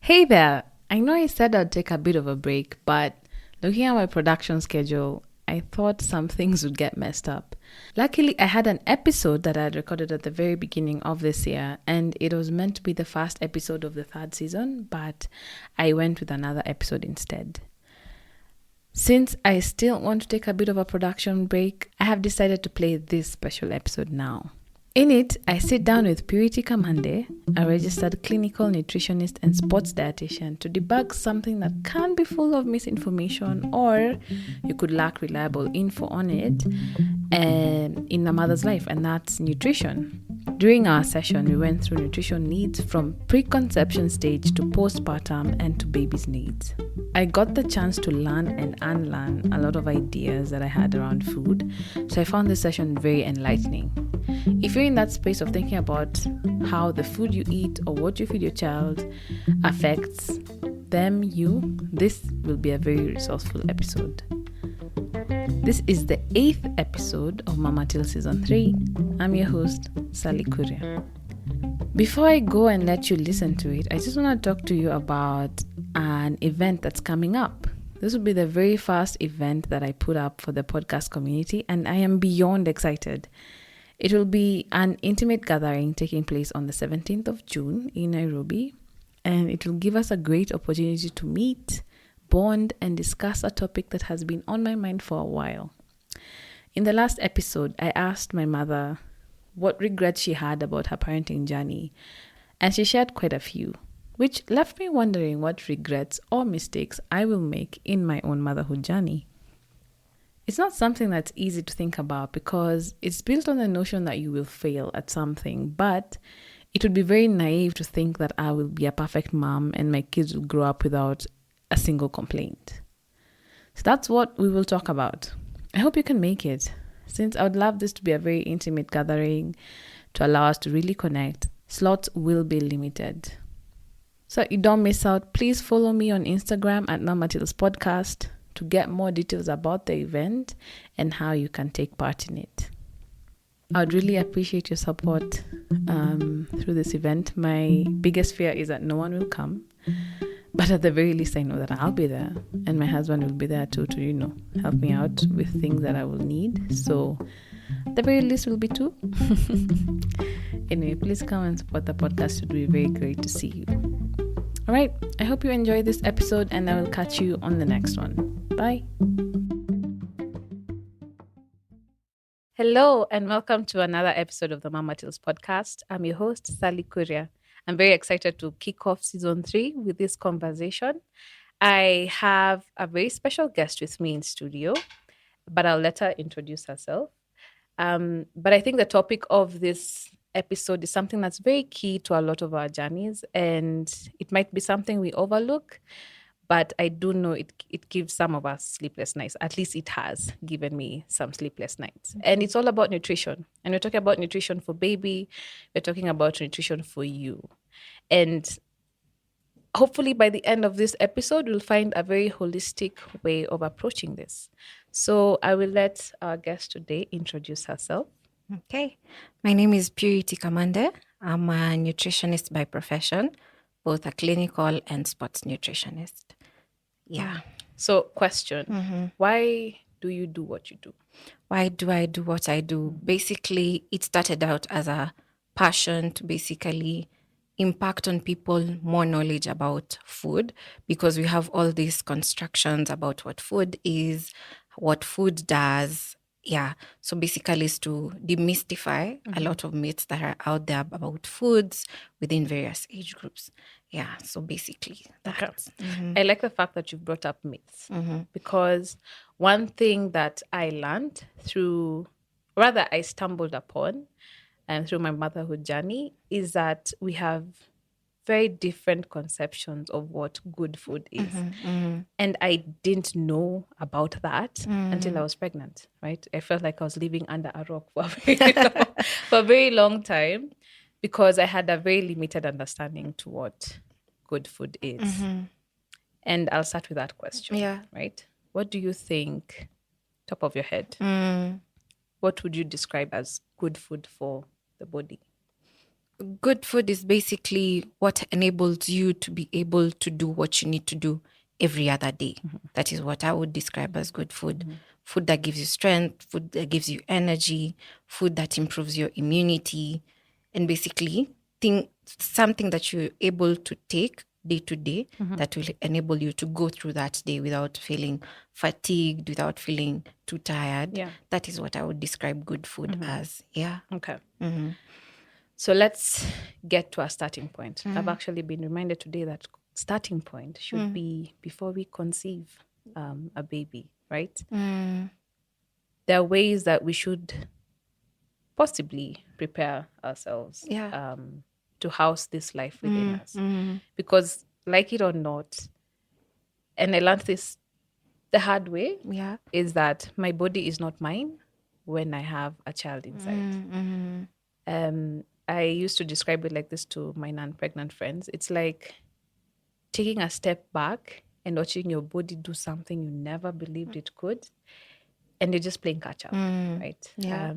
Hey there! I know I said I'd take a bit of a break, but looking at my production schedule, I thought some things would get messed up. Luckily, I had an episode that I had recorded at the very beginning of this year, and it was meant to be the first episode of the third season, but I went with another episode instead. Since I still want to take a bit of a production break, I have decided to play this special episode now. In it, I sit down with Purity Kamande, a registered clinical nutritionist and sports dietitian, to debug something that can be full of misinformation or you could lack reliable info on it in a mother's life, and that's nutrition. During our session, we went through nutrition needs from preconception stage to postpartum and to baby's needs. I got the chance to learn and unlearn a lot of ideas that I had around food, so I found this session very enlightening. If you're in that space of thinking about how the food you eat or what you feed your child affects them, this will be a very resourceful episode. This is the 8th episode of Mama Till Season 3. I'm your host, Sally Kuria. Before I go and let you listen to it, I just want to talk to you about an event that's coming up. This will be the very first event that I put up for the podcast community, and I am beyond excited. It will be an intimate gathering taking place on the 17th of June in Nairobi, and it will give us a great opportunity to meet, bond, and discuss a topic that has been on my mind for a while. In the last episode, I asked my mother what regrets she had about her parenting journey, and she shared quite a few, which left me wondering what regrets or mistakes I will make in my own motherhood journey. It's not something that's easy to think about because it's built on the notion that you will fail at something, but it would be very naive to think that I will be a perfect mom and my kids will grow up without a single complaint. So that's what we will talk about. I hope you can make it, since I would love this to be a very intimate gathering to allow us to really connect. Slots will be limited. So you don't miss out, please follow me on Instagram at Mama Till's Podcast to get more details about the event and how you can take part in it. I would really appreciate your support through this event. My biggest fear is that no one will come, but at the very least I know that I'll be there and my husband will be there too to help me out with things that I will need. So at the very least will be two. Anyway, please come and support the podcast. It would be very great to see you. All right, I hope you enjoyed this episode and I will catch you on the next one. Bye. Hello and welcome to another episode of the Mama Till's Podcast. I'm your host, Sally Kuria. I'm very excited to kick off season 3 with this conversation. I have a very special guest with me in studio, but I'll let her introduce herself. But I think the topic of this episode is something that's very key to a lot of our journeys, and it might be something we overlook, but I do know it gives some of us sleepless nights. At least it has given me some sleepless nights. And it's all about nutrition. And we're talking about nutrition for baby. We're talking about nutrition for you. And hopefully by the end of this episode, we'll find a very holistic way of approaching this. So I will let our guest today introduce herself. Okay. My name is Purity Kamande. I'm a nutritionist by profession, both a clinical and sports nutritionist. Yeah. So question, why do you do what you do? Why do I do what I do? Basically, it started out as a passion to basically impact on people more knowledge about food, because we have all these constructions about what food is, what food does. Yeah. So basically it's to demystify a lot of myths that are out there about foods within various age groups. Yeah. So basically that. Okay. I like the fact that you've brought up myths, because one thing that I learned I stumbled upon through my motherhood journey is that we have very different conceptions of what good food is. And I didn't know about that until I was pregnant, right? I felt like I was living under a rock for a very long time because I had a very limited understanding to what good food is. And I'll start with that question, right? What do you think, top of your head, what would you describe as good food for the body? Good food is basically what enables you to be able to do what you need to do every other day. That is what I would describe as good food. Food that gives you strength, food that gives you energy, food that improves your immunity, and basically something that you're able to take day to day that will enable you to go through that day without feeling fatigued, without feeling too tired. Yeah. That is what I would describe good food as. Yeah. Okay. So let's get to our starting point. I've actually been reminded today that starting point should be before we conceive a baby, right? There are ways that we should possibly prepare ourselves Yeah. to house this life within us. Because, like it or not, and I learned this the hard way, Yeah. is that my body is not mine when I have a child inside. I used to describe it like this to my non-pregnant friends. It's like taking a step back and watching your body do something you never believed it could, and you're just playing catch up, right? Yeah.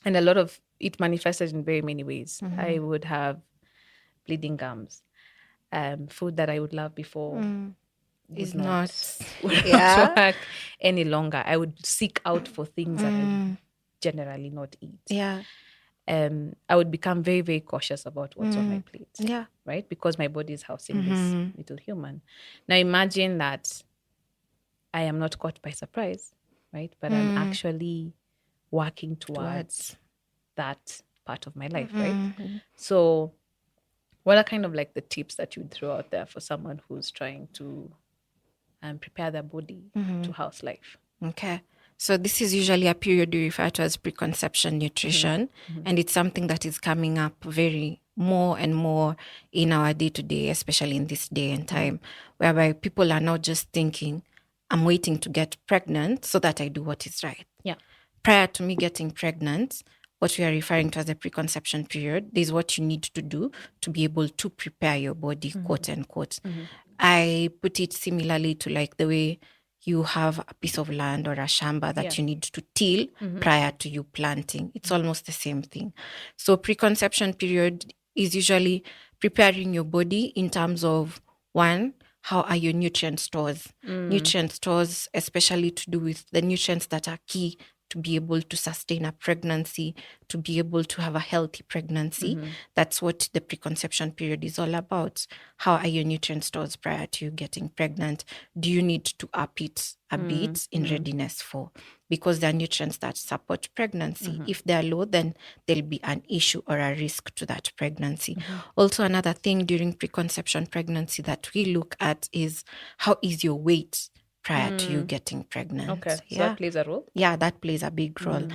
And a lot of it manifested in very many ways. I would have bleeding gums, food that I would love before Is would not would Yeah. not work any longer. I would seek out for things that I would generally not eat. Yeah. I would become very, very cautious about what's on my plate. Yeah. Right? Because my body is housing this little human. Now imagine that I am not caught by surprise, right? But I'm actually working towards that part of my life, right? So what are kind of like the tips that you would throw out there for someone who's trying to prepare their body to house life? Okay. So this is usually a period we refer to as preconception nutrition, and it's something that is coming up very more and more in our day to day, especially in this day and time, whereby people are not just thinking, I'm waiting to get pregnant so that I do what is right. Yeah. Prior to me getting pregnant, what we are referring to as the preconception period is what you need to do to be able to prepare your body, quote unquote. I put it similarly to like the way you have a piece of land or a shamba that you need to till prior to you planting. It's almost the same thing. So preconception period is usually preparing your body in terms of, one, how are your nutrient stores? Nutrient stores, especially to do with the nutrients that are key to be able to sustain a pregnancy, to be able to have a healthy pregnancy. That's what the preconception period is all about. How are your nutrient stores prior to you getting pregnant? Do you need to up it a bit in readiness for? Because there are nutrients that support pregnancy. If they're low, then there'll be an issue or a risk to that pregnancy. Also, another thing during preconception pregnancy that we look at is how is your weight prior to you getting pregnant. Okay. So that plays a role? Yeah, that plays a big role.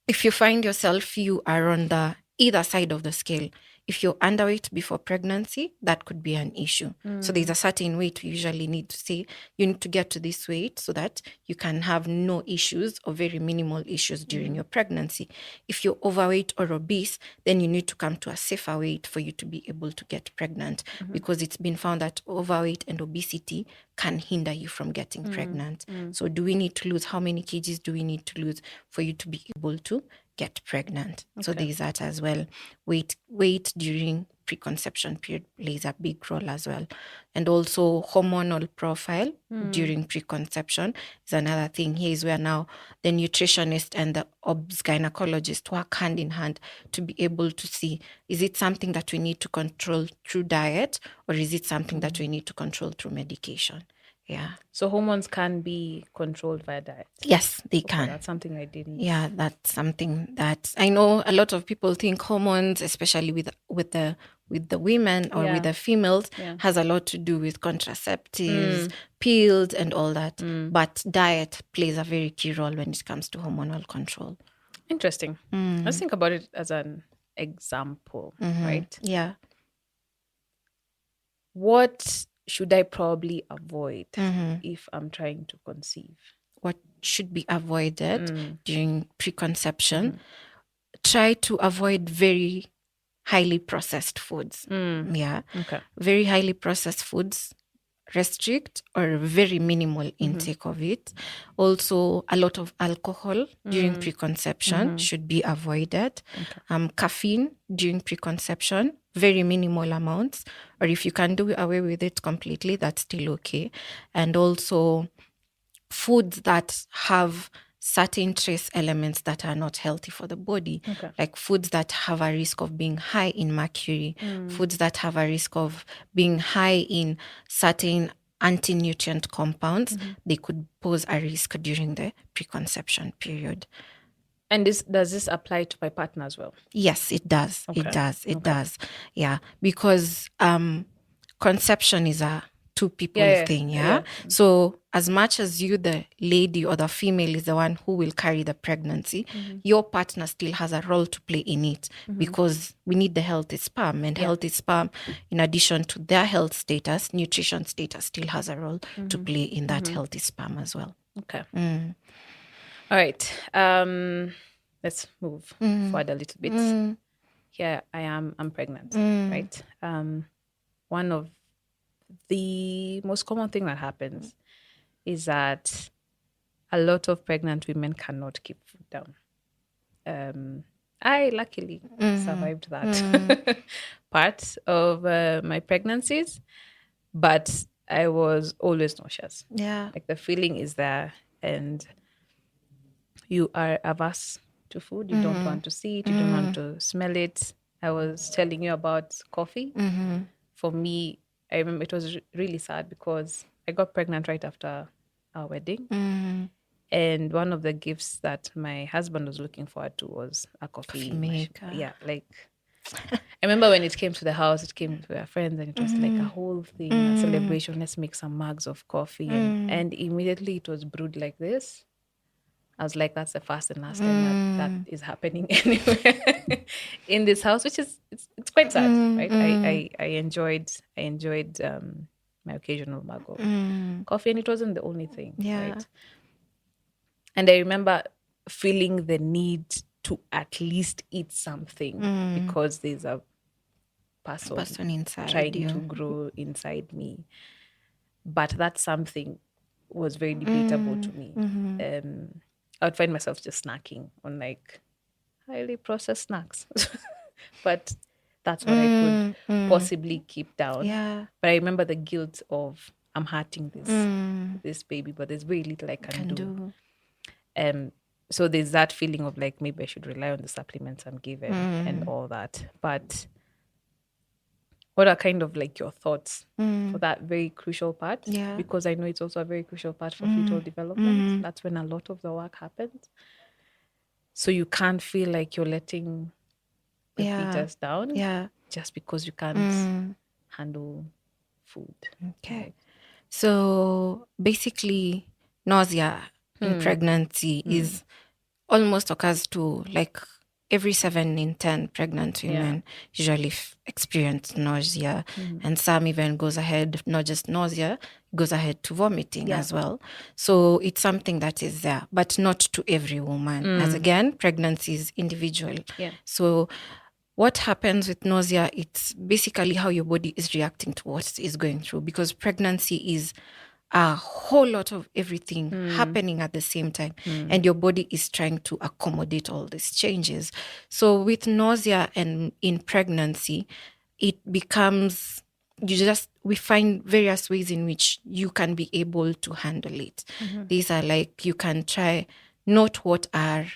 If you find yourself, you are on the either side of the scale. If you're underweight before pregnancy, that could be an issue. So there's a certain weight we usually need to say, you need to get to this weight so that you can have no issues or very minimal issues during your pregnancy. If you're overweight or obese, then you need to come to a safer weight for you to be able to get pregnant, because it's been found that overweight and obesity can hinder you from getting pregnant. So do we need to lose, how many kgs do we need to lose for you to be able to get pregnant? So there's that as well. Weight during preconception period plays a big role as well. And also hormonal profile during preconception is another thing. Here is where now the nutritionist and the obs gynecologist work hand in hand to be able to see, is it something that we need to control through diet, or is it something that we need to control through medication? Yeah. So hormones can be controlled via diet? Yes, they can. That's something I didn't. Yeah, that's something that I know a lot of people think hormones, especially with the women or with the females, has a lot to do with contraceptives, pills, and all that. But diet plays a very key role when it comes to hormonal control. Interesting. Let's think about it as an example, right? Yeah. What should I probably avoid if I'm trying to conceive? What should be avoided during preconception? Try to avoid very highly processed foods. Yeah. Okay. Very highly processed foods restrict or very minimal intake of it. Also, a lot of alcohol during preconception should be avoided. Caffeine during preconception, very minimal amounts. Or if you can do away with it completely, that's still okay. And also foods that have certain trace elements that are not healthy for the body, like foods that have a risk of being high in mercury, foods that have a risk of being high in certain anti-nutrient compounds, they could pose a risk during the preconception period. And does this apply to my partner as well? Yes, it does. It does. Yeah, because conception is a two people thing. Yeah? So as much as you, the lady or the female, is the one who will carry the pregnancy, your partner still has a role to play in it, because we need the healthy sperm, and healthy sperm, in addition to their health status, nutrition status still has a role to play in that healthy sperm as well. Okay. All right. Let's move forward a little bit. Here I am. I'm pregnant, right? One of the most common thing that happens is that a lot of pregnant women cannot keep food down. I luckily survived that part of my pregnancies, but I was always nauseous. Yeah. Like the feeling is there, and you are averse to food. You don't want to see it. You don't want to smell it. I was telling you about coffee. For me, I remember it was really sad because I got pregnant right after our wedding. And one of the gifts that my husband was looking forward to was a coffee maker. Yeah, like I remember when it came to the house, it came to our friends, and it was like a whole thing, a celebration. Let's make some mugs of coffee. And immediately it was brewed like this. I was like, that's the first and last time that is happening anywhere in this house, which is it's quite sad, right? I enjoyed my occasional mug of coffee, and it wasn't the only thing, right? And I remember feeling the need to at least eat something because there's a person inside trying you to grow inside me. But that something was very debatable to me. I would find myself just snacking on like highly processed snacks. But that's what I could possibly keep down. Yeah. But I remember the guilt of I'm hurting this baby, but there's very little I can do. So there's that feeling of like maybe I should rely on the supplements I'm given and all that. But what are kind of like your thoughts for that very crucial part? Yeah. Because I know it's also a very crucial part for fetal development. That's when a lot of the work happens. So you can't feel like you're letting the fetus down just because you can't handle food. Okay. Right? So basically, nausea in pregnancy is almost occurs to like every 7 in 10 pregnant women usually experience nausea. And some even goes ahead, not just nausea, goes ahead to vomiting as well. So it's something that is there, but not to every woman. As again, pregnancy is individual. So what happens with nausea, it's basically how your body is reacting to what is going through, because pregnancy is a whole lot of everything happening at the same time, and your body is trying to accommodate all these changes. So with nausea and in pregnancy, it becomes we find various ways in which you can be able to handle it. These are like, you can try note what are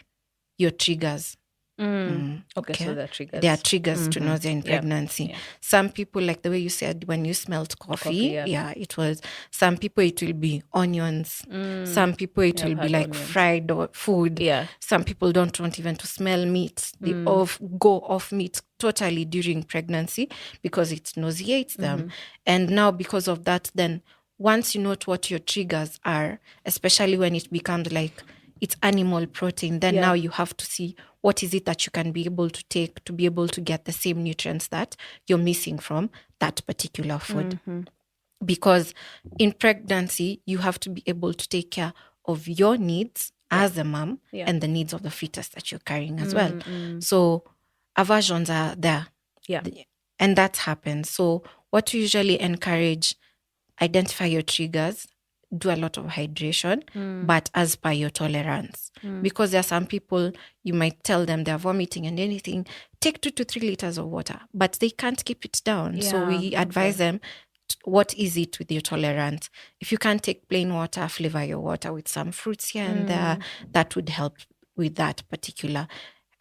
your triggers. Okay, so there are triggers. There are triggers to nausea in pregnancy. Some people, like the way you said, when you smelled coffee, it was, some people it will be onions. Some people it will be like onions. Fried or food. Some people don't want even to smell meat. They go off meat totally during pregnancy because it nauseates them. And now because of that, then once you note what your triggers are, especially when it becomes like it's animal protein, then now you have to see what is it that you can be able to take to be able to get the same nutrients that you're missing from that particular food. Because in pregnancy, you have to be able to take care of your needs as a mom and the needs of the fetus that you're carrying as well. So aversions are there. And that happens. So what we usually encourage identify your triggers, do a lot of hydration, but as per your tolerance. Because there are some people, you might tell them they're vomiting and anything, take 2 to 3 liters of water, but they can't keep it down. So we advise them, what is it with your tolerance? If you can't take plain water, flavor your water with some fruits here and there. That would help with that particular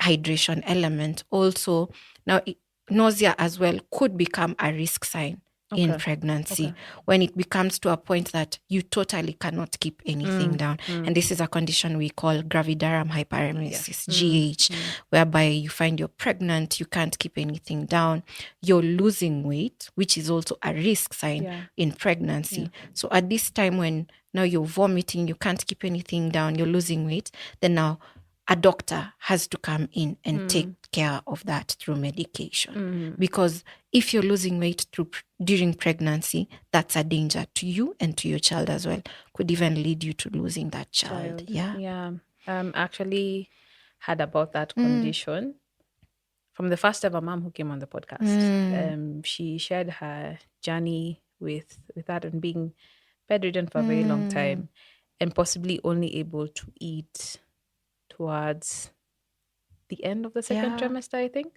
hydration element. Also, now nausea as well could become a risk sign in pregnancy when it becomes to a point that you totally cannot keep anything down. And this is a condition we call gravidarum hyperemesis, GH, whereby you find you're pregnant, you can't keep anything down, you're losing weight, which is also a risk sign in pregnancy. So at this time when now you're vomiting, you can't keep anything down, you're losing weight, then now a doctor has to come in and take care of that through medication. Because if you're losing weight during pregnancy, that's a danger to you and to your child as well. Could even lead you to losing that child. Yeah. Actually heard about that condition from the first ever mom who came on the podcast. She shared her journey with that and being bedridden for a very long time and possibly only able to eat towards the end of the second trimester, I think.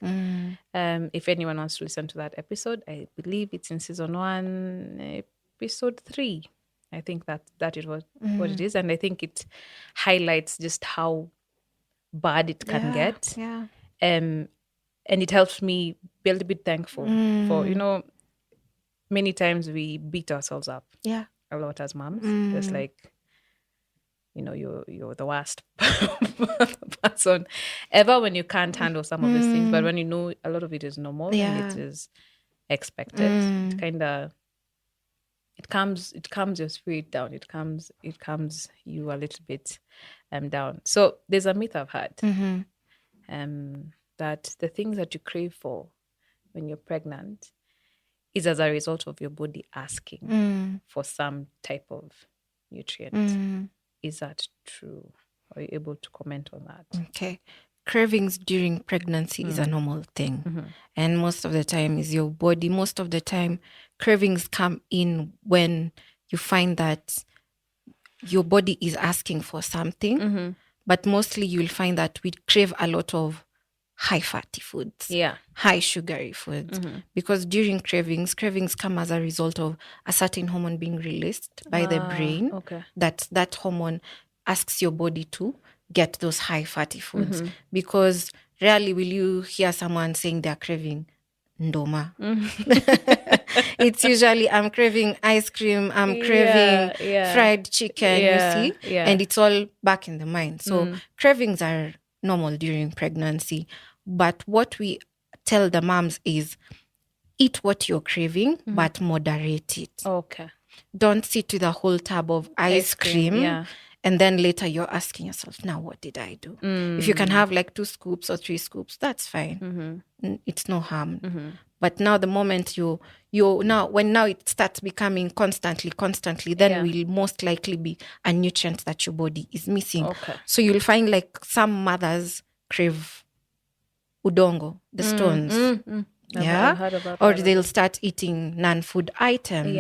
If anyone wants to listen to that episode, I believe it's in season 1, episode 3. I think that is what it is. And I think it highlights just how bad it can get. And it helps me be a little bit thankful for, many times we beat ourselves up a lot as moms. Just like, you're the worst person ever when you can't handle some of these things. But when you know a lot of it is normal and it is expected, it kind of it calms your spirit down. It calms you a little bit down. So there's a myth I've had that the things that you crave for when you're pregnant is as a result of your body asking for some type of nutrient. Is that true? Are you able to comment on that? Okay. Cravings during pregnancy is a normal thing. And most of the time is your body. Most of the time, cravings come in when you find that your body is asking for something. But mostly you'll find that we crave a lot of high fatty foods, high sugary foods. Because during cravings come as a result of a certain hormone being released by the brain. That hormone asks your body to get those high fatty foods. Because rarely will you hear someone saying they're craving ndoma. It's usually, I'm craving ice cream, I'm craving fried chicken, you see? And it's all back in the mind. So cravings are normal during pregnancy. But what we tell the moms is eat what you're craving, but moderate it. Don't sit with a whole tub of ice cream. And then later you're asking yourself, now what did I do? If you can have like 2 scoops or 3 scoops, that's fine. It's no harm. But now the moment when it starts becoming constantly, then will most likely be a nutrient that your body is missing. So you'll find like some mothers crave udongo, the stones. I've heard about or they'll start eating non-food items.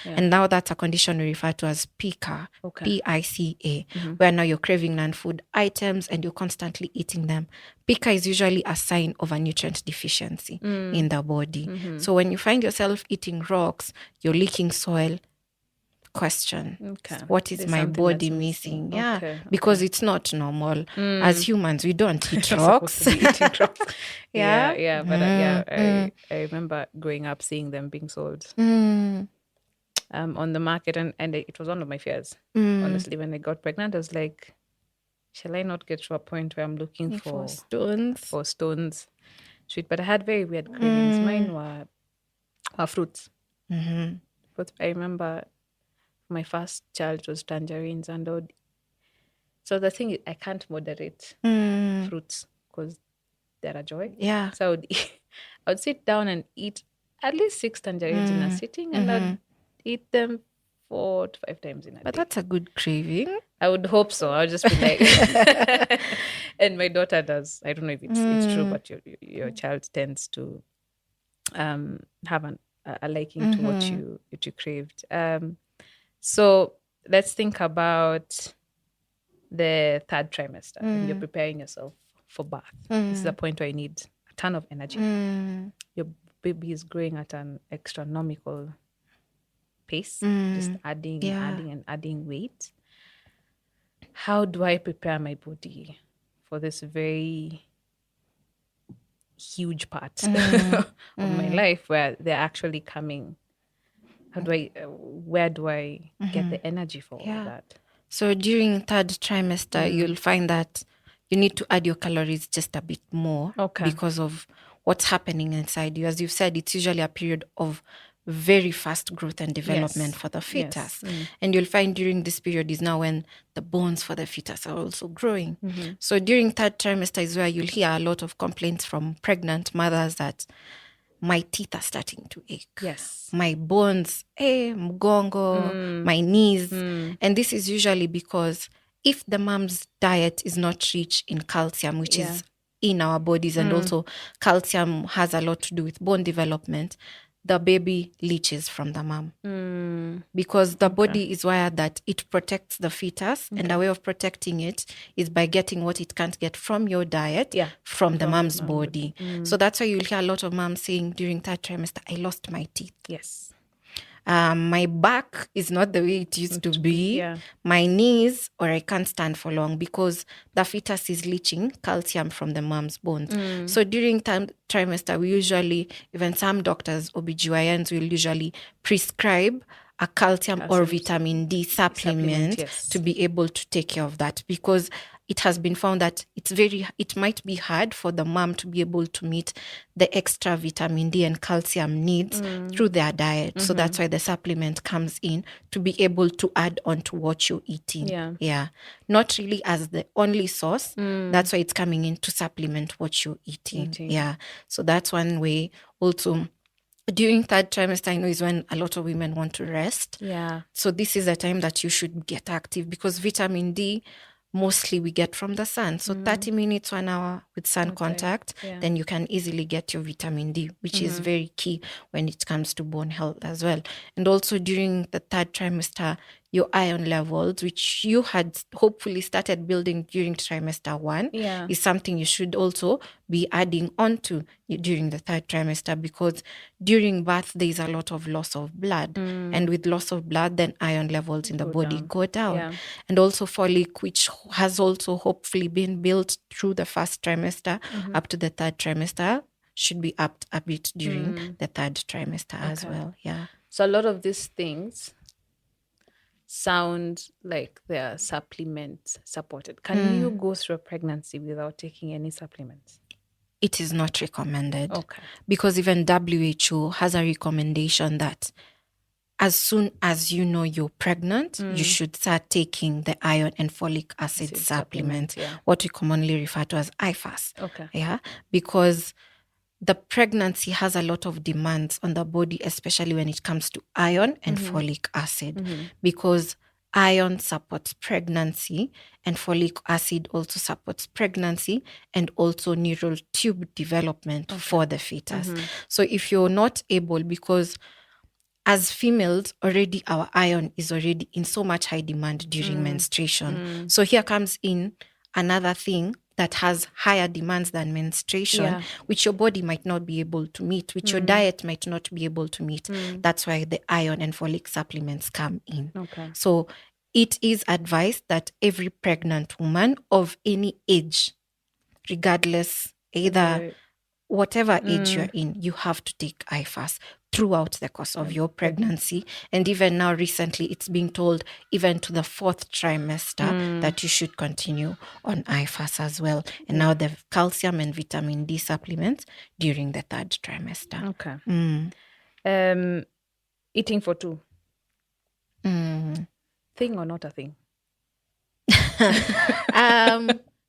And now that's a condition we refer to as PICA, PICA, where now you're craving non-food items and you're constantly eating them. PICA is usually a sign of a nutrient deficiency in the body. So when you find yourself eating rocks, you're leaking soil, question, what is my body missing? Because it's not normal. As humans, we don't eat rocks. But I remember growing up seeing them being sold on the market, and it was one of my fears. Honestly, when I got pregnant, I was like, shall I not get to a point where I'm looking for stones? Sweet, but I had very weird cravings. Mine were fruits. But I remember my first child was tangerines, and so the thing is, I can't moderate fruits because they're a joy. So I would sit down and eat at least 6 tangerines in a sitting, and I'd eat them 4 to 5 times in a day. But that's a good craving. I would hope so. I would just be like, and my daughter does. I don't know if it's true, but your child tends to have a liking to what you craved. So let's think about the third trimester and you're preparing yourself for birth. This is a point where you need a ton of energy. Your baby is growing at an astronomical pace, just adding and adding and adding weight. How do I prepare my body for this very huge part of my life where they're actually coming? How do I, where do I get the energy for all that? So during third trimester, you'll find that you need to add your calories just a bit more because of what's happening inside you. As you've said, it's usually a period of very fast growth and development for the fetus. And you'll find during this period is now when the bones for the fetus are also growing. So during third trimester is where you'll hear a lot of complaints from pregnant mothers that my teeth are starting to ache. Yes. My bones, mgongo, my knees. And this is usually because if the mom's diet is not rich in calcium, which is in our bodies, and also calcium has a lot to do with bone development, the baby leaches from the mom. Because the body is wired that it protects the fetus, and the way of protecting it is by getting what it can't get from your diet from the mom's body. So that's why you'll hear a lot of moms saying during third trimester, I lost my teeth. Yes. My back is not the way it used to be. My knees, or I can't stand for long because the fetus is leaching calcium from the mom's bones. So during third trimester, we usually, even some doctors, OBGYNs, will usually prescribe a calcium or vitamin D supplement to be able to take care of that, because it has been found that it might be hard for the mom to be able to meet the extra vitamin D and calcium needs through their diet. So that's why the supplement comes in to be able to add on to what you're eating. Yeah. Not really as the only source. That's why it's coming in to supplement what you're eating. Yeah. So that's one way. Also, during third trimester, I know is when a lot of women want to rest. Yeah. So this is a time that you should get active, because vitamin D mostly we get from the sun. So 30 minutes, 1 hour with sun contact, then you can easily get your vitamin D, which is very key when it comes to bone health as well. And also during the third trimester, your iron levels, which you had hopefully started building during trimester 1, is something you should also be adding on to during the third trimester, because during birth, there is a lot of loss of blood. And with loss of blood, then iron levels in the body go down. And also folic, which has also hopefully been built through the first trimester up to the third trimester, should be upped a bit during the third trimester as well. Yeah. So a lot of these things sound like they're supplement supported. Can you go through a pregnancy without taking any supplements? It is not recommended. Because even WHO has a recommendation that as soon as you know you're pregnant, you should start taking the iron and folic acid supplement, what we commonly refer to as IFAS. Yeah, because the pregnancy has a lot of demands on the body, especially when it comes to iron and folic acid, because iron supports pregnancy and folic acid also supports pregnancy and also neural tube development for the fetus. So if you're not able, because as females, already our iron is already in so much high demand during menstruation. So here comes in another thing that has higher demands than menstruation, which your body might not be able to meet, which your diet might not be able to meet. That's why the iron and folic supplements come in. So it is advised that every pregnant woman of any age, regardless, either whatever age you're in, you have to take IFAS throughout the course of your pregnancy. And even now, recently, it's being told even to the fourth trimester that you should continue on IFAS as well. And now the calcium and vitamin D supplements during the third trimester. Eating for two. Thing or not a thing?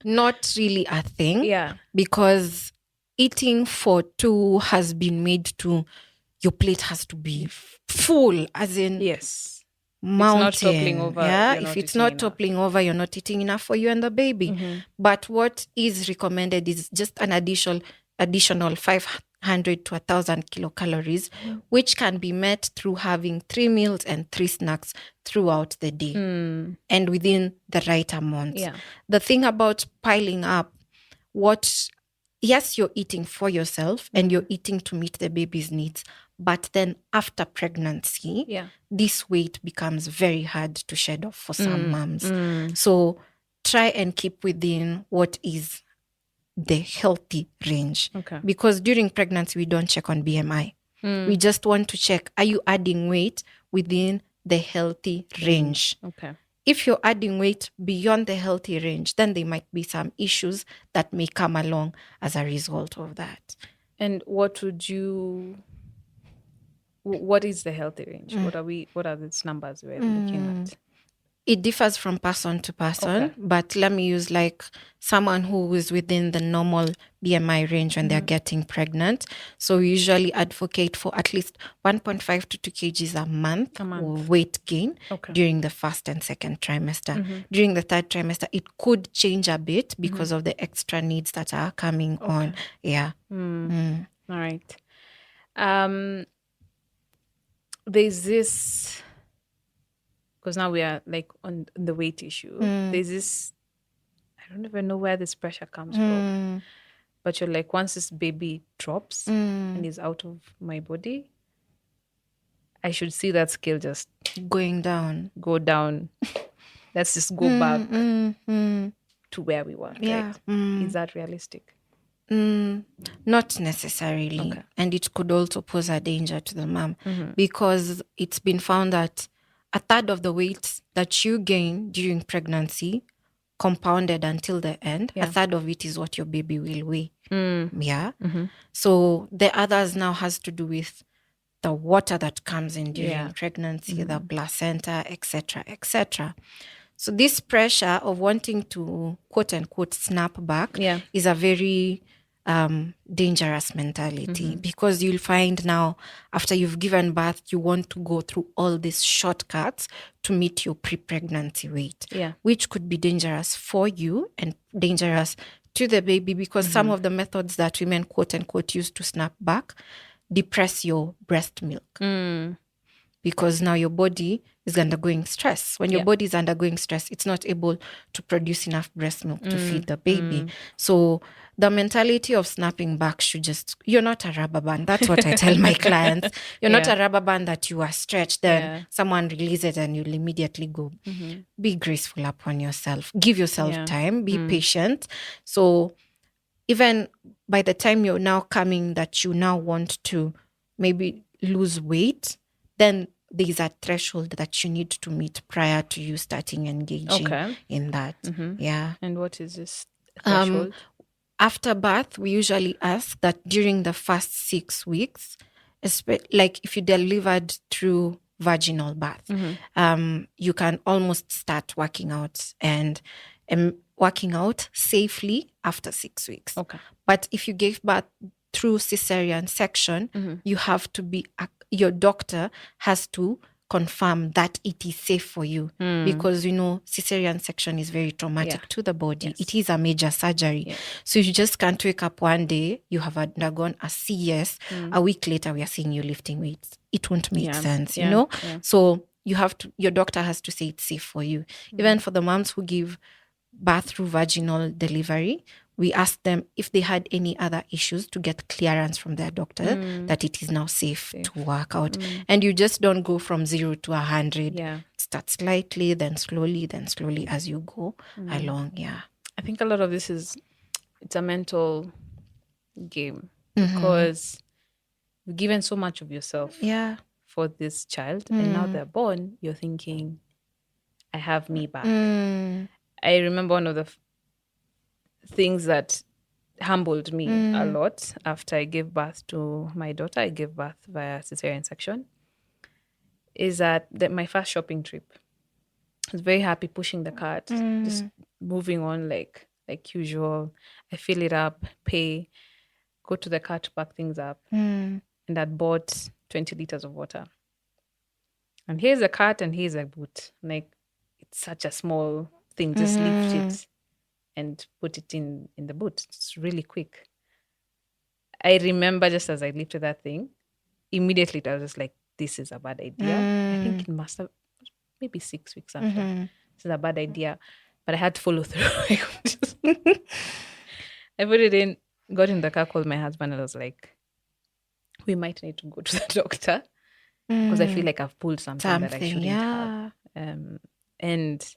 Not really a thing. Because eating for two has been made to, your plate has to be full, as in mountain. It's not toppling over. If it's not toppling over, you're not eating enough for you and the baby. But what is recommended is just an additional 100 to 1,000 kilocalories, which can be met through having 3 meals and 3 snacks throughout the day and within the right amount. Yeah. The thing about piling up, yes, you're eating for yourself and you're eating to meet the baby's needs, but then after pregnancy, this weight becomes very hard to shed off for some moms. So try and keep within what is the healthy range. Okay. Because during pregnancy, we don't check on BMI. We just want to check, are you adding weight within the healthy range? Okay. If you're adding weight beyond the healthy range, then there might be some issues that may come along as a result of that. And what is the healthy range? What are these numbers we're looking at? It differs from person to person, Okay. but let me use like someone who is within the normal BMI range when they're getting pregnant. So we usually advocate for at least 1.5 to 2 kgs a month. Weight gain during the first and second trimester. During the third trimester, it could change a bit because of the extra needs that are coming on. Yeah. All right. There's this, because now we are like on the weight issue. There's this, I don't even know where this pressure comes from, but you're like, once this baby drops and is out of my body, I should see that scale just go down. Let's just go back to where we were. Yeah. Right? Is that realistic? Not necessarily. Okay. And it could also pose a danger to the mom because it's been found that a third of the weight that you gain during pregnancy compounded until the end, a third of it is what your baby will weigh. Yeah. So the others now has to do with the water that comes in during pregnancy, the placenta, etc., etc. So this pressure of wanting to quote unquote snap back is a very dangerous mentality because you'll find now after you've given birth, you want to go through all these shortcuts to meet your pre-pregnancy weight, which could be dangerous for you and dangerous to the baby because some of the methods that women quote unquote use to snap back depress your breast milk. Because now your body is undergoing stress. When your body is undergoing stress, it's not able to produce enough breast milk to feed the baby. So the mentality of snapping back you're not a rubber band. That's what I tell my clients. You're not a rubber band that you are stretched, then someone releases it and you'll immediately go. Be graceful upon yourself. Give yourself time. Be patient. So even by the time you're now coming that you now want to maybe lose weight, then there's a threshold that you need to meet prior to you starting engaging in that. Yeah. And what is this threshold? After birth, we usually ask that during the first 6 weeks, like if you delivered through vaginal birth, you can almost start working out and working out safely after 6 weeks. But if you gave birth through cesarean section, you have to be, your doctor has to confirm that it is safe for you because, cesarean section is very traumatic to the body. Yes. It is a major surgery. So you just can't wake up one day, you have undergone a CS, a week later we are seeing you lifting weights. It won't make sense, you know? So your doctor has to say it's safe for you. Even for the moms who give birth through vaginal delivery, we ask them if they had any other issues to get clearance from their doctor that it is now safe to work out. And you just don't go from 0 to 100. Start slightly, then slowly as you go along. Yeah. I think a lot of this it's a mental game because you've given so much of yourself for this child and now they're born, you're thinking, I have me back. I remember one of the things that humbled me a lot after I gave birth to my daughter. I gave birth via cesarean section. Is that my first shopping trip. I was very happy pushing the cart, just moving on like usual. I fill it up, pay, go to the cart to pack things up, and I'd bought 20 liters of water. And here's a cart and here's a boot. Like, it's such a small thing. Just lift it and put it in the boot. It's really quick. I remember just as I lifted that thing, immediately I was just like, this is a bad idea. I think it must have maybe 6 weeks after. This is a bad idea. But I had to follow through. I put it in, got in the car, called my husband, and I was like, we might need to go to the doctor because I feel like I've pulled something that I shouldn't have. And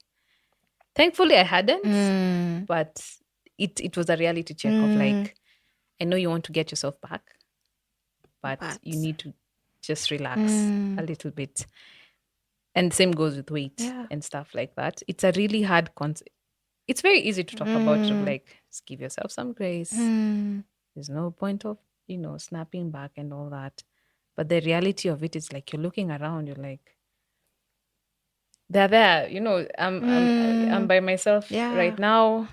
thankfully I hadn't, but it was a reality check of like, I know you want to get yourself back, but you need to just relax a little bit. And same goes with weight and stuff like that. It's a really hard concept. It's very easy to talk about, like, just give yourself some grace. There's no point of, snapping back and all that. But the reality of it is like, you're looking around, you're like, they're there, I'm by myself right now.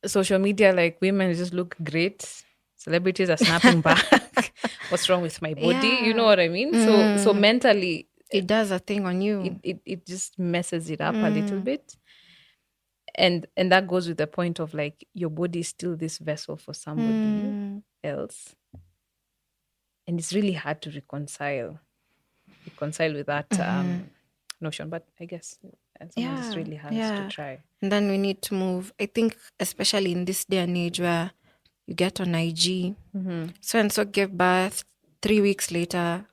Social media, like, women just look great. Celebrities are snapping back. What's wrong with my body? You know what I mean? So mentally, it does a thing on you. It just messes it up a little bit. And that goes with the point of like, your body is still this vessel for somebody else. And it's really hard to reconcile with that notion. But I guess sometimes it's really hard to try. And then we need to move. I think especially in this day and age where you get on IG, so and so gave birth, 3 weeks later,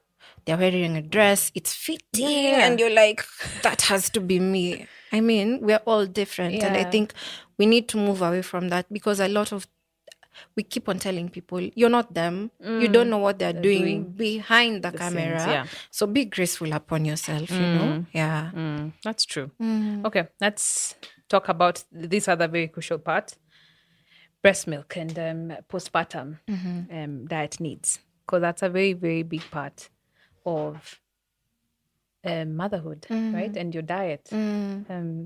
they're wearing a dress, it's fitting, and you're like, that has to be me. I mean, we're all different. And I think we need to move away from that, because we keep on telling people, you're not them. You don't know what they're doing behind the camera. Scenes, so be graceful upon yourself, you know? Yeah. That's true. Okay, let's talk about this other very crucial part. Breast milk and postpartum diet needs. Because that's a very, very big part of motherhood, right? And your diet.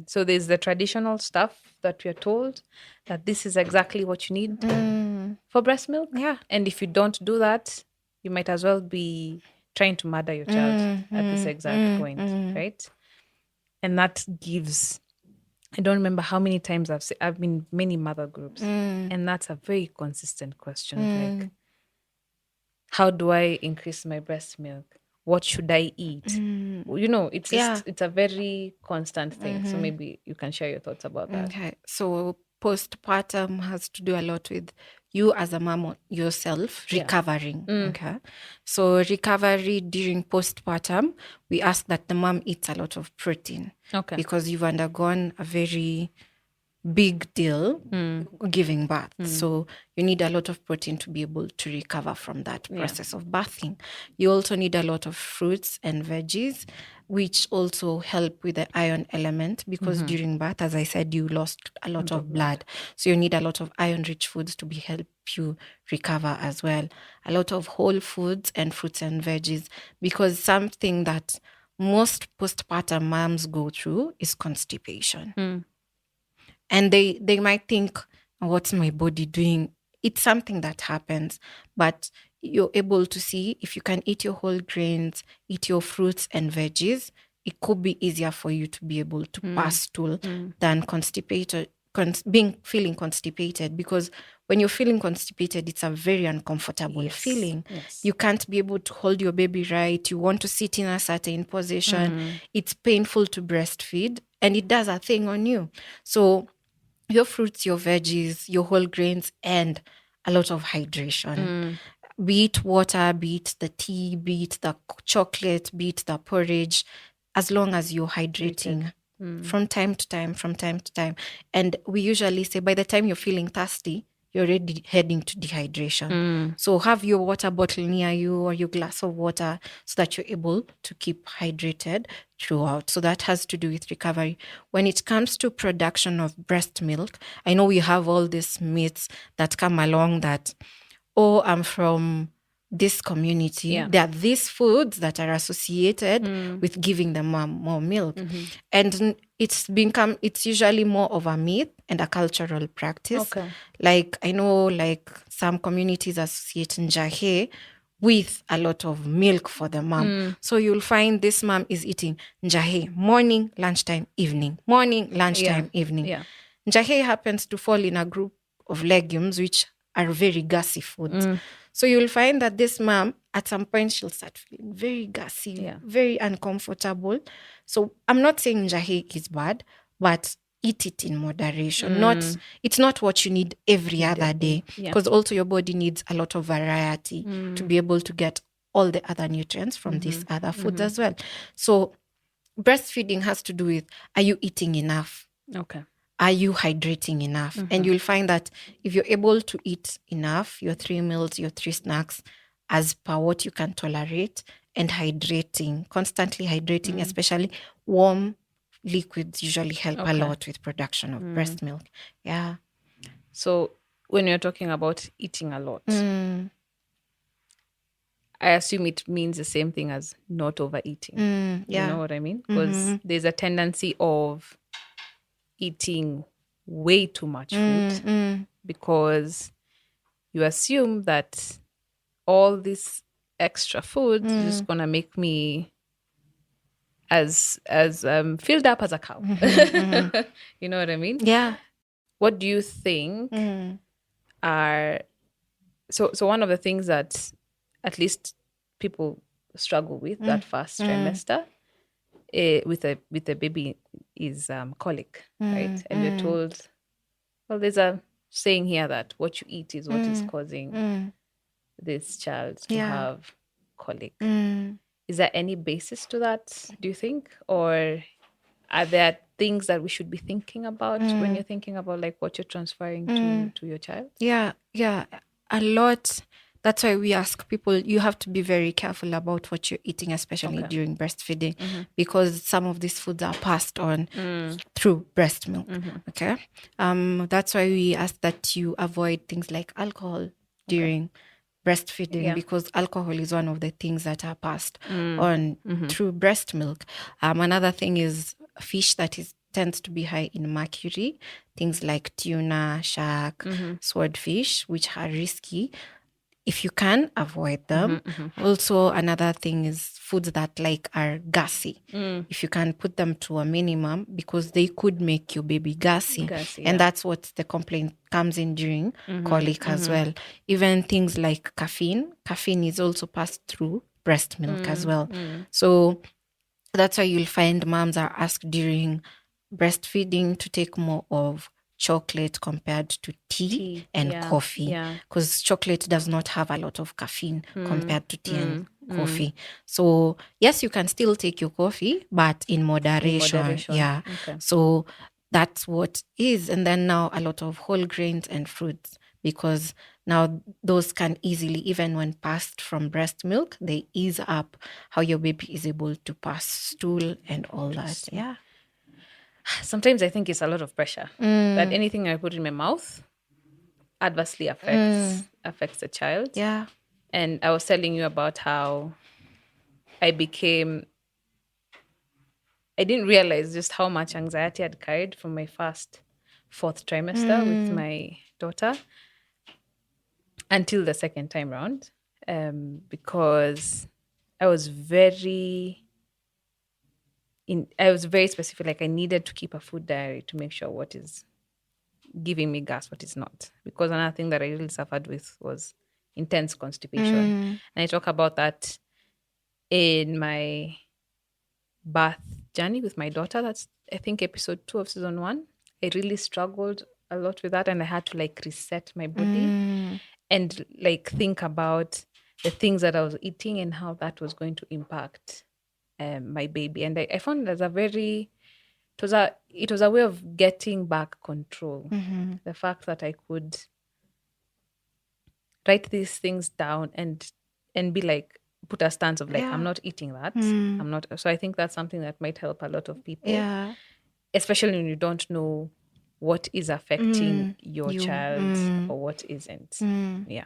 So there's the traditional stuff that we're told that this is exactly what you need for breast milk. Yeah. And if you don't do that, you might as well be trying to murder your child at this exact point, right? And that gives, I don't remember how many times I've been in many mother groups, and that's a very consistent question. Like, how do I increase my breast milk? What should I eat? It's just, it's a very constant thing. So maybe you can share your thoughts about that. Okay. So postpartum has to do a lot with you as a mom yourself recovering. Okay. So recovery during postpartum, we ask that the mom eats a lot of protein. Okay. Because you've undergone a very big deal giving birth. So you need a lot of protein to be able to recover from that process of birthing. You also need a lot of fruits and veggies, which also help with the iron element, because during birth, as I said, you lost a lot of blood. So you need a lot of iron-rich foods to help you recover as well. A lot of whole foods and fruits and veggies, because something that most postpartum moms go through is constipation. And they might think, what's my body doing? It's something that happens, but you're able to see if you can eat your whole grains, eat your fruits and veggies, it could be easier for you to be able to pass stool than feeling constipated. Because when you're feeling constipated, it's a very uncomfortable feeling. Yes. You can't be able to hold your baby right. You want to sit in a certain position. It's painful to breastfeed, and it does a thing on you. So your fruits, your veggies, your whole grains, and a lot of hydration. Be it water, be it the tea, be it the chocolate, be it the porridge, as long as you're hydrating from time to time. And we usually say by the time you're feeling thirsty, you're already heading to dehydration. So have your water bottle near you or your glass of water so that you're able to keep hydrated throughout. So that has to do with recovery. When it comes to production of breast milk, I know we have all these myths that come along that, I'm from this community. Yeah. There are these foods that are associated with giving the mom more milk. And it's usually more of a myth and a cultural practice. Okay. Like, I know, like, some communities associate njahe with a lot of milk for the mom. So you'll find this mom is eating njahe morning, lunchtime, evening. Morning, lunchtime, evening. Yeah. Njahe happens to fall in a group of legumes which are very gassy foods. So you'll find that this mom, at some point, she'll start feeling very gassy, very uncomfortable. So I'm not saying njahi is bad, but eat it in moderation. It's not what you need every other day, because also your body needs a lot of variety to be able to get all the other nutrients from these other foods as well. So breastfeeding has to do with, are you eating enough? Okay. Are you hydrating enough? And you'll find that if you're able to eat enough, your 3 meals, your 3 snacks, as per what you can tolerate, and hydrating, constantly hydrating, especially warm liquids usually help a lot with production of breast milk. Yeah. So when you're talking about eating a lot, I assume it means the same thing as not overeating. You know what I mean? Because there's a tendency of eating way too much food because you assume that all this extra food is just gonna make me as filled up as a cow. You know what I mean? Yeah. What do you think are so one of the things that at least people struggle with that first trimester with a baby is colic, right? And you're told, well, there's a saying here that what you eat is what is causing this child to have colic. Is there any basis to that, do you think? Or are there things that we should be thinking about when you're thinking about like what you're transferring to your child? Yeah, a lot. That's why we ask people, you have to be very careful about what you're eating, especially during breastfeeding, because some of these foods are passed on through breast milk. Okay. That's why we ask that you avoid things like alcohol during breastfeeding, because alcohol is one of the things that are passed on through breast milk. Another thing is fish that tends to be high in mercury, things like tuna, shark, swordfish, which are risky. If you can, avoid them. Also, another thing is foods that are gassy. If you can put them to a minimum, because they could make your baby gassy. And that's what the complaint comes in during colic as well. Even things like caffeine. Caffeine is also passed through breast milk as well. So that's why you'll find moms are asked during breastfeeding to take more of chocolate compared to tea and coffee, because chocolate does not have a lot of caffeine compared to tea and coffee. So yes, you can still take your coffee, but in moderation. Yeah. Okay. So that's what is. And then now a lot of whole grains and fruits, because now those can easily, even when passed from breast milk, they ease up how your baby is able to pass stool and all that. Yeah. Sometimes I think it's a lot of pressure that anything I put in my mouth adversely affects the child. Yeah. And I was telling you about how I didn't realize just how much anxiety I'd carried from my fourth trimester with my daughter until the second time round, because I was very specific. Like I needed to keep a food diary to make sure what is giving me gas, what is not. Because another thing that I really suffered with was intense constipation. And I talk about that in my birth journey with my daughter. That's, I think, episode 2 of season 1. I really struggled a lot with that, and I had to reset my body and think about the things that I was eating and how that was going to impact my baby. And I found it was a way of getting back control. The fact that I could write these things down and be put a stance of I'm not eating that. I'm not. So I think that's something that might help a lot of people. Yeah. Especially when you don't know what is affecting your child or what isn't. Yeah.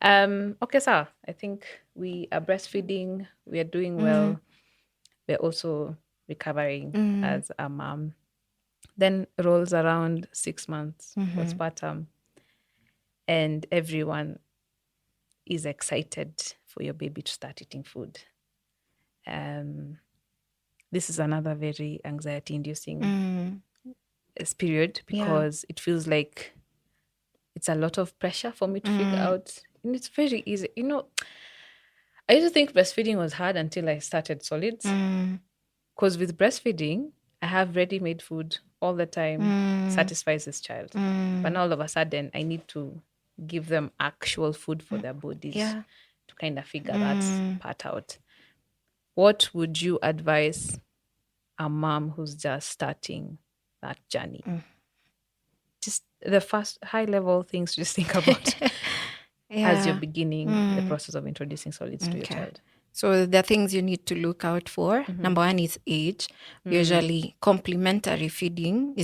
Okay, sir. I think we are breastfeeding. We are doing well. We're also recovering as a mom. Then rolls around 6 months postpartum, and everyone is excited for your baby to start eating food. This is another very anxiety-inducing period, because it feels like it's a lot of pressure for me to figure out. And it's very easy. I used to think breastfeeding was hard until I started solids. Because with breastfeeding, I have ready-made food all the time, satisfies this child. But now all of a sudden, I need to give them actual food for their bodies to kind of figure that part out. What would you advise a mom who's just starting that journey? Just the first high-level things to just think about as you're beginning the process of introducing solids to your child. So the things you need to look out for, number one is age. Usually complementary feeding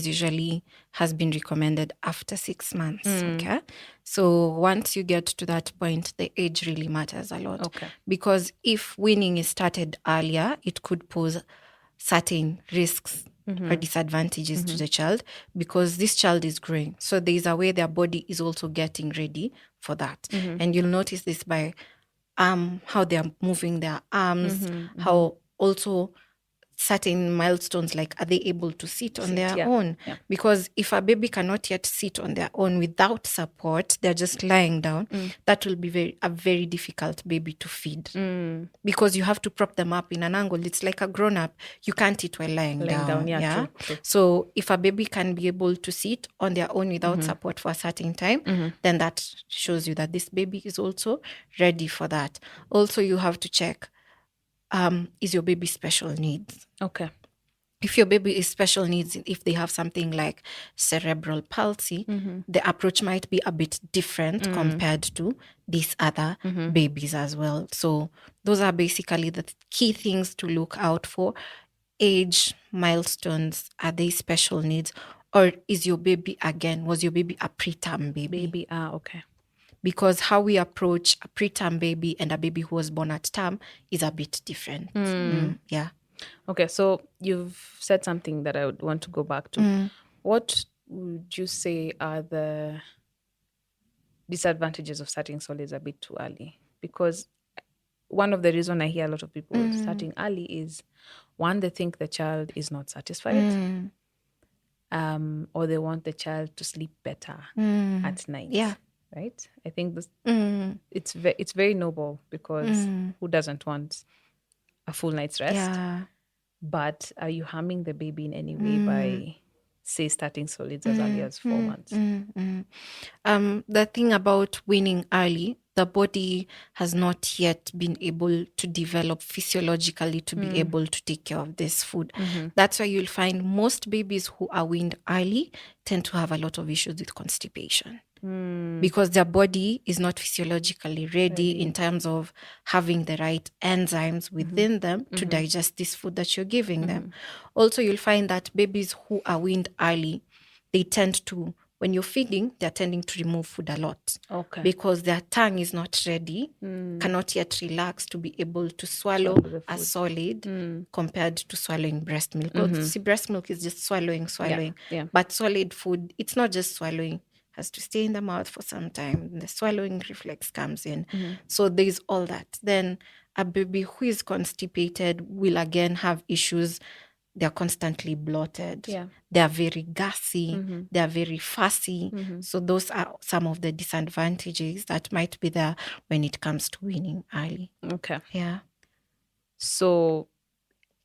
has been recommended after 6 months. Okay. So once you get to that point, the age really matters a lot. Okay. Because if weaning is started earlier, it could pose certain risks or disadvantages to the child, because this child is growing. So there's a way their body is also getting ready for that. And you'll notice this by how they are moving their arms, how also certain milestones, like are they able to sit on their own? Yeah. Because if a baby cannot yet sit on their own without support, they're just lying down, that will be a very difficult baby to feed. Because you have to prop them up in an angle. It's like a grown-up. You can't eat while lying down. Yeah? True. So if a baby can be able to sit on their own without support for a certain time, then that shows you that this baby is also ready for that. Also, you have to check, is your baby special needs? Okay. If your baby is special needs, if they have something like cerebral palsy, the approach might be a bit different compared to these other babies as well. So those are basically the key things to look out for. Age, milestones, are they special needs? Or was your baby a preterm baby? Okay. Because how we approach a preterm baby and a baby who was born at term is a bit different. Yeah. Okay, so you've said something that I would want to go back to. What would you say are the disadvantages of starting solids a bit too early? Because one of the reasons I hear a lot of people starting early is, one, they think the child is not satisfied, or they want the child to sleep better at night. Yeah. Right? I think this it's very noble, because who doesn't want a full night's rest? Yeah. But are you harming the baby in any way by, say, starting solids as early as 4 months? The thing about weaning early, the body has not yet been able to develop physiologically to be able to take care of this food. That's why you'll find most babies who are weaned early tend to have a lot of issues with constipation. Because their body is not physiologically ready in terms of having the right enzymes within them to digest this food that you're giving them. Also, you'll find that babies who are weaned early, they tend to, when you're feeding, they're tending to remove food a lot. Okay. Because their tongue is not ready, cannot yet relax to be able to swallow a solid compared to swallowing breast milk. See, breast milk is just swallowing. Yeah. But solid food, it's not just swallowing, has to stay in the mouth for some time. The swallowing reflex comes in. So there's all that. Then a baby who is constipated will again have issues. They're constantly bloated. Yeah. They're very gassy. They're very fussy. So those are some of the disadvantages that might be there when it comes to weaning early. Okay. Yeah. So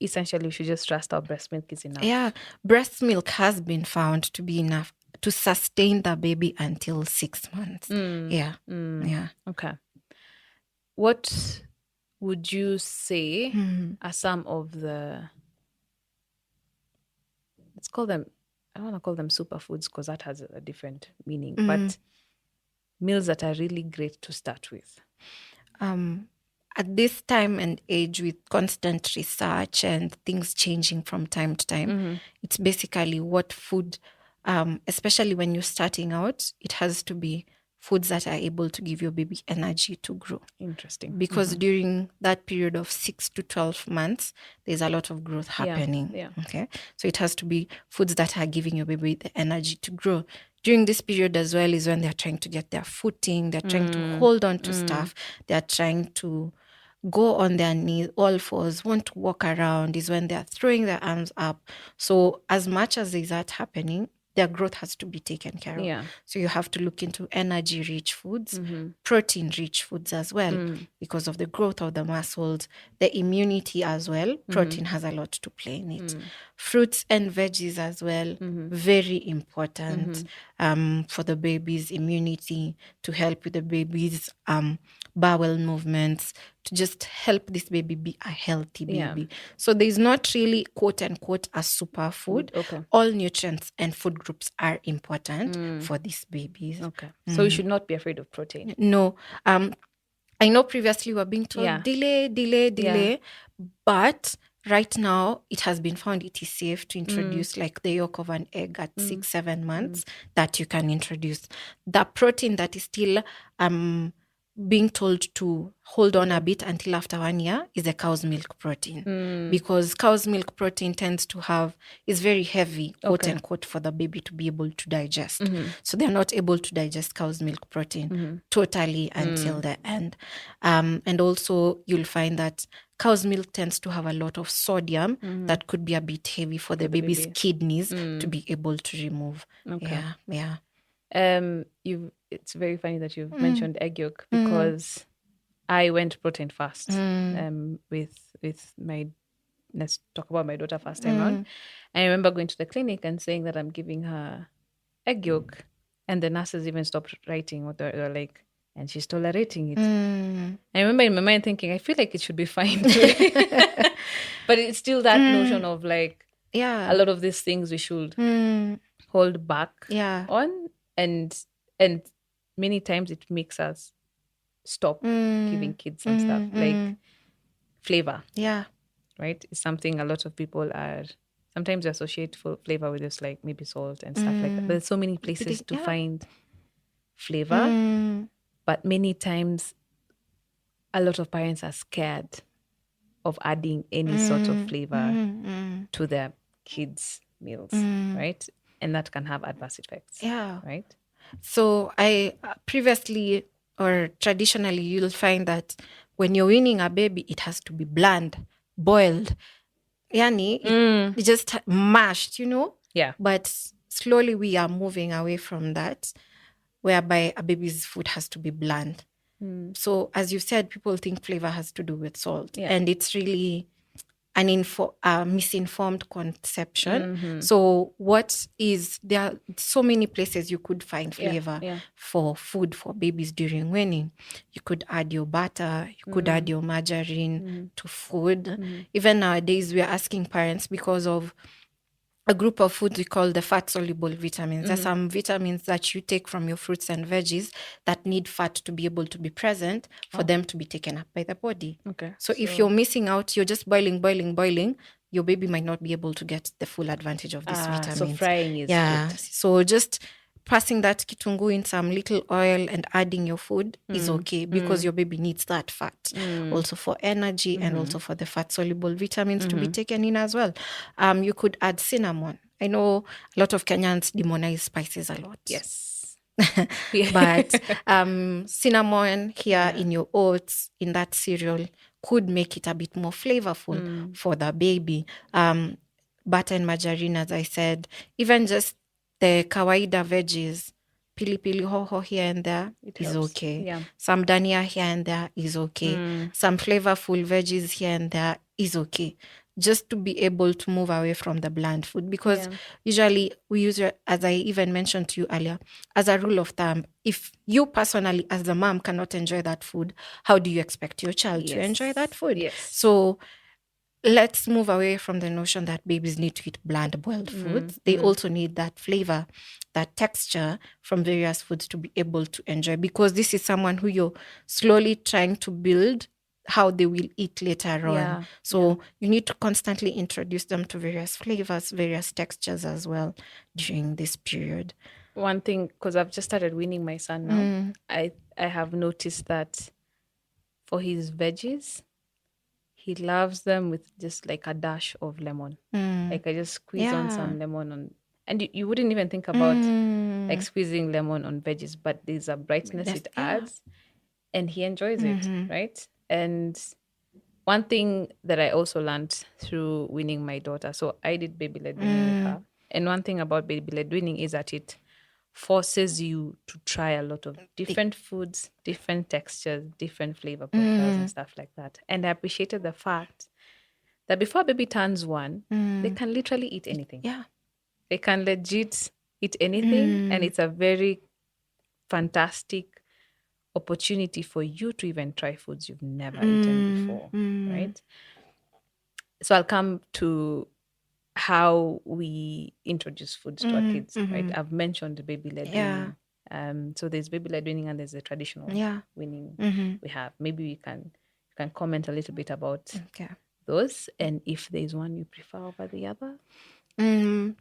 essentially, we should just trust our breast milk is enough. Yeah. Breast milk has been found to be enough to sustain the baby until 6 months. Yeah. Yeah. Okay. What would you say are some of the, let's call them, I don't want to call them superfoods because that has a different meaning, but meals that are really great to start with? At this time and age, with constant research and things changing from time to time, it's basically what food, especially when you're starting out, it has to be foods that are able to give your baby energy to grow. Interesting. Because during that period of 6 to 12 months, there's a lot of growth happening. Yeah. Okay. So it has to be foods that are giving your baby the energy to grow. During this period as well is when they're trying to get their footing, they're trying to hold on to stuff, they're trying to go on their knees, all fours, want to walk around, is when they're throwing their arms up. So as much as there's that happening, their growth has to be taken care of. Yeah. So you have to look into energy-rich foods, protein-rich foods as well, because of the growth of the muscles, the immunity as well. Protein has a lot to play in it. Fruits and veggies as well, very important for the baby's immunity, to help with the baby's bowel movements, to just help this baby be a healthy baby. So there's not really, quote unquote, a superfood. Okay. All nutrients and food groups are important for these babies. Okay. So you should not be afraid of protein. No. I know previously we were being told delay, but right now it has been found it is safe to introduce like the yolk of an egg at 6-7 months that you can introduce. The protein that is still being told to hold on a bit until after 1 year is a cow's milk protein, because cow's milk protein is very heavy, quote unquote, for the baby to be able to digest. So they're not able to digest cow's milk protein totally until the end. And also you'll find that cow's milk tends to have a lot of sodium that could be a bit heavy for the baby's kidneys to be able to remove. Okay. Yeah. It's very funny that you've mentioned egg yolk, because I went protein fast with my, let's talk about my daughter first time around. I remember going to the clinic and saying that I'm giving her egg yolk, and the nurses even stopped writing what they're like, and she's tolerating it. I remember in my mind thinking, I feel like it should be fine too. But it's still that notion of like, a lot of these things we should hold back on, and many times it makes us stop giving kids some stuff like flavor. Right? It's something a lot of people are sometimes associate flavor with just like maybe salt and stuff like that. There's so many places to find flavor, but many times a lot of parents are scared of adding any sort of flavor to their kids' meals, right? And that can have adverse effects. Right? So I previously or traditionally, you'll find that when you're weaning a baby, it has to be bland, boiled. Yani, it just mashed, Yeah. But slowly we are moving away from that, whereby a baby's food has to be bland. So as you said, people think flavor has to do with salt. And it's really a misinformed conception. So there are so many places you could find flavor for food for babies during weaning. You could add your butter, you could add your margarine to food. Even nowadays, we are asking parents, because of a group of foods we call the fat-soluble vitamins. There's some vitamins that you take from your fruits and veggies that need fat to be able to be present for them to be taken up by the body. Okay. So if you're missing out, you're just boiling, your baby might not be able to get the full advantage of these vitamins. So frying is good. So just passing that kitungu in some little oil and adding your food is okay, because your baby needs that fat also for energy and also for the fat soluble vitamins to be taken in as well. You could add cinnamon. I know a lot of Kenyans demonize spices a lot. Yes. But cinnamon here in your oats, in that cereal, could make it a bit more flavorful for the baby. Butter and margarine, as I said, even just the kawaida veggies, pili hoho here and there is okay. Yeah. Some dania here and there is okay. Some flavorful veggies here and there is okay. Just to be able to move away from the bland food, because usually we use it, as I even mentioned to you earlier, as a rule of thumb. If you personally, as the mom, cannot enjoy that food, how do you expect your child to enjoy that food? Yes. So let's move away from the notion that babies need to eat bland boiled foods. They also need that flavor, that texture from various foods to be able to enjoy, because this is someone who you're slowly trying to build how they will eat later on. So you need to constantly introduce them to various flavors, various textures as well during this period. One thing, because I've just started weaning my son now, I have noticed that for his veggies, he loves them with just like a dash of lemon. Like I just squeeze on some lemon on, and you wouldn't even think about like squeezing lemon on veggies, but there's a brightness it adds, and he enjoys it, right? And one thing that I also learned through weaning my daughter, so I did baby-led weaning with her, And one thing about baby-led weaning is that it forces you to try a lot of different foods, different textures, different flavor profiles and stuff like that. And I appreciated the fact that before baby turns 1, they can literally eat anything. Yeah. They can legit eat anything. And it's a very fantastic opportunity for you to even try foods you've never eaten before, right? So I'll come to how we introduce foods to our kids, right? I've mentioned the baby-led weaning. So there's baby-led weaning and there's the traditional weaning we have. Maybe you can comment a little bit about those, and if there's one you prefer over the other.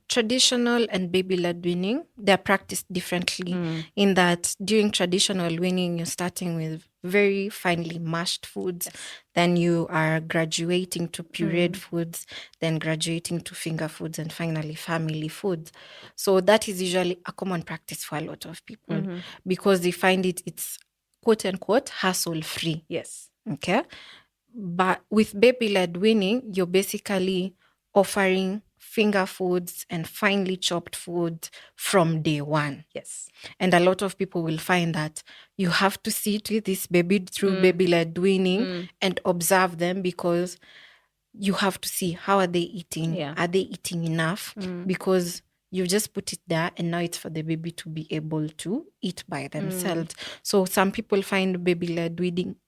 Traditional and baby-led weaning, they're practiced differently in that during traditional weaning, you're starting with very finely mashed foods, then you are graduating to pureed foods, then graduating to finger foods, and finally family foods. So that is usually a common practice for a lot of people because they find it's quote unquote hassle-free. Yes. Okay. But with baby-led weaning, you're basically offering finger foods and finely chopped food from day one. Yes. And a lot of people will find that you have to sit with this baby through baby-led weaning and observe them because you have to see how are they eating. Yeah. Are they eating enough? Because you just put it there and now it's for the baby to be able to eat by themselves. So some people find baby-led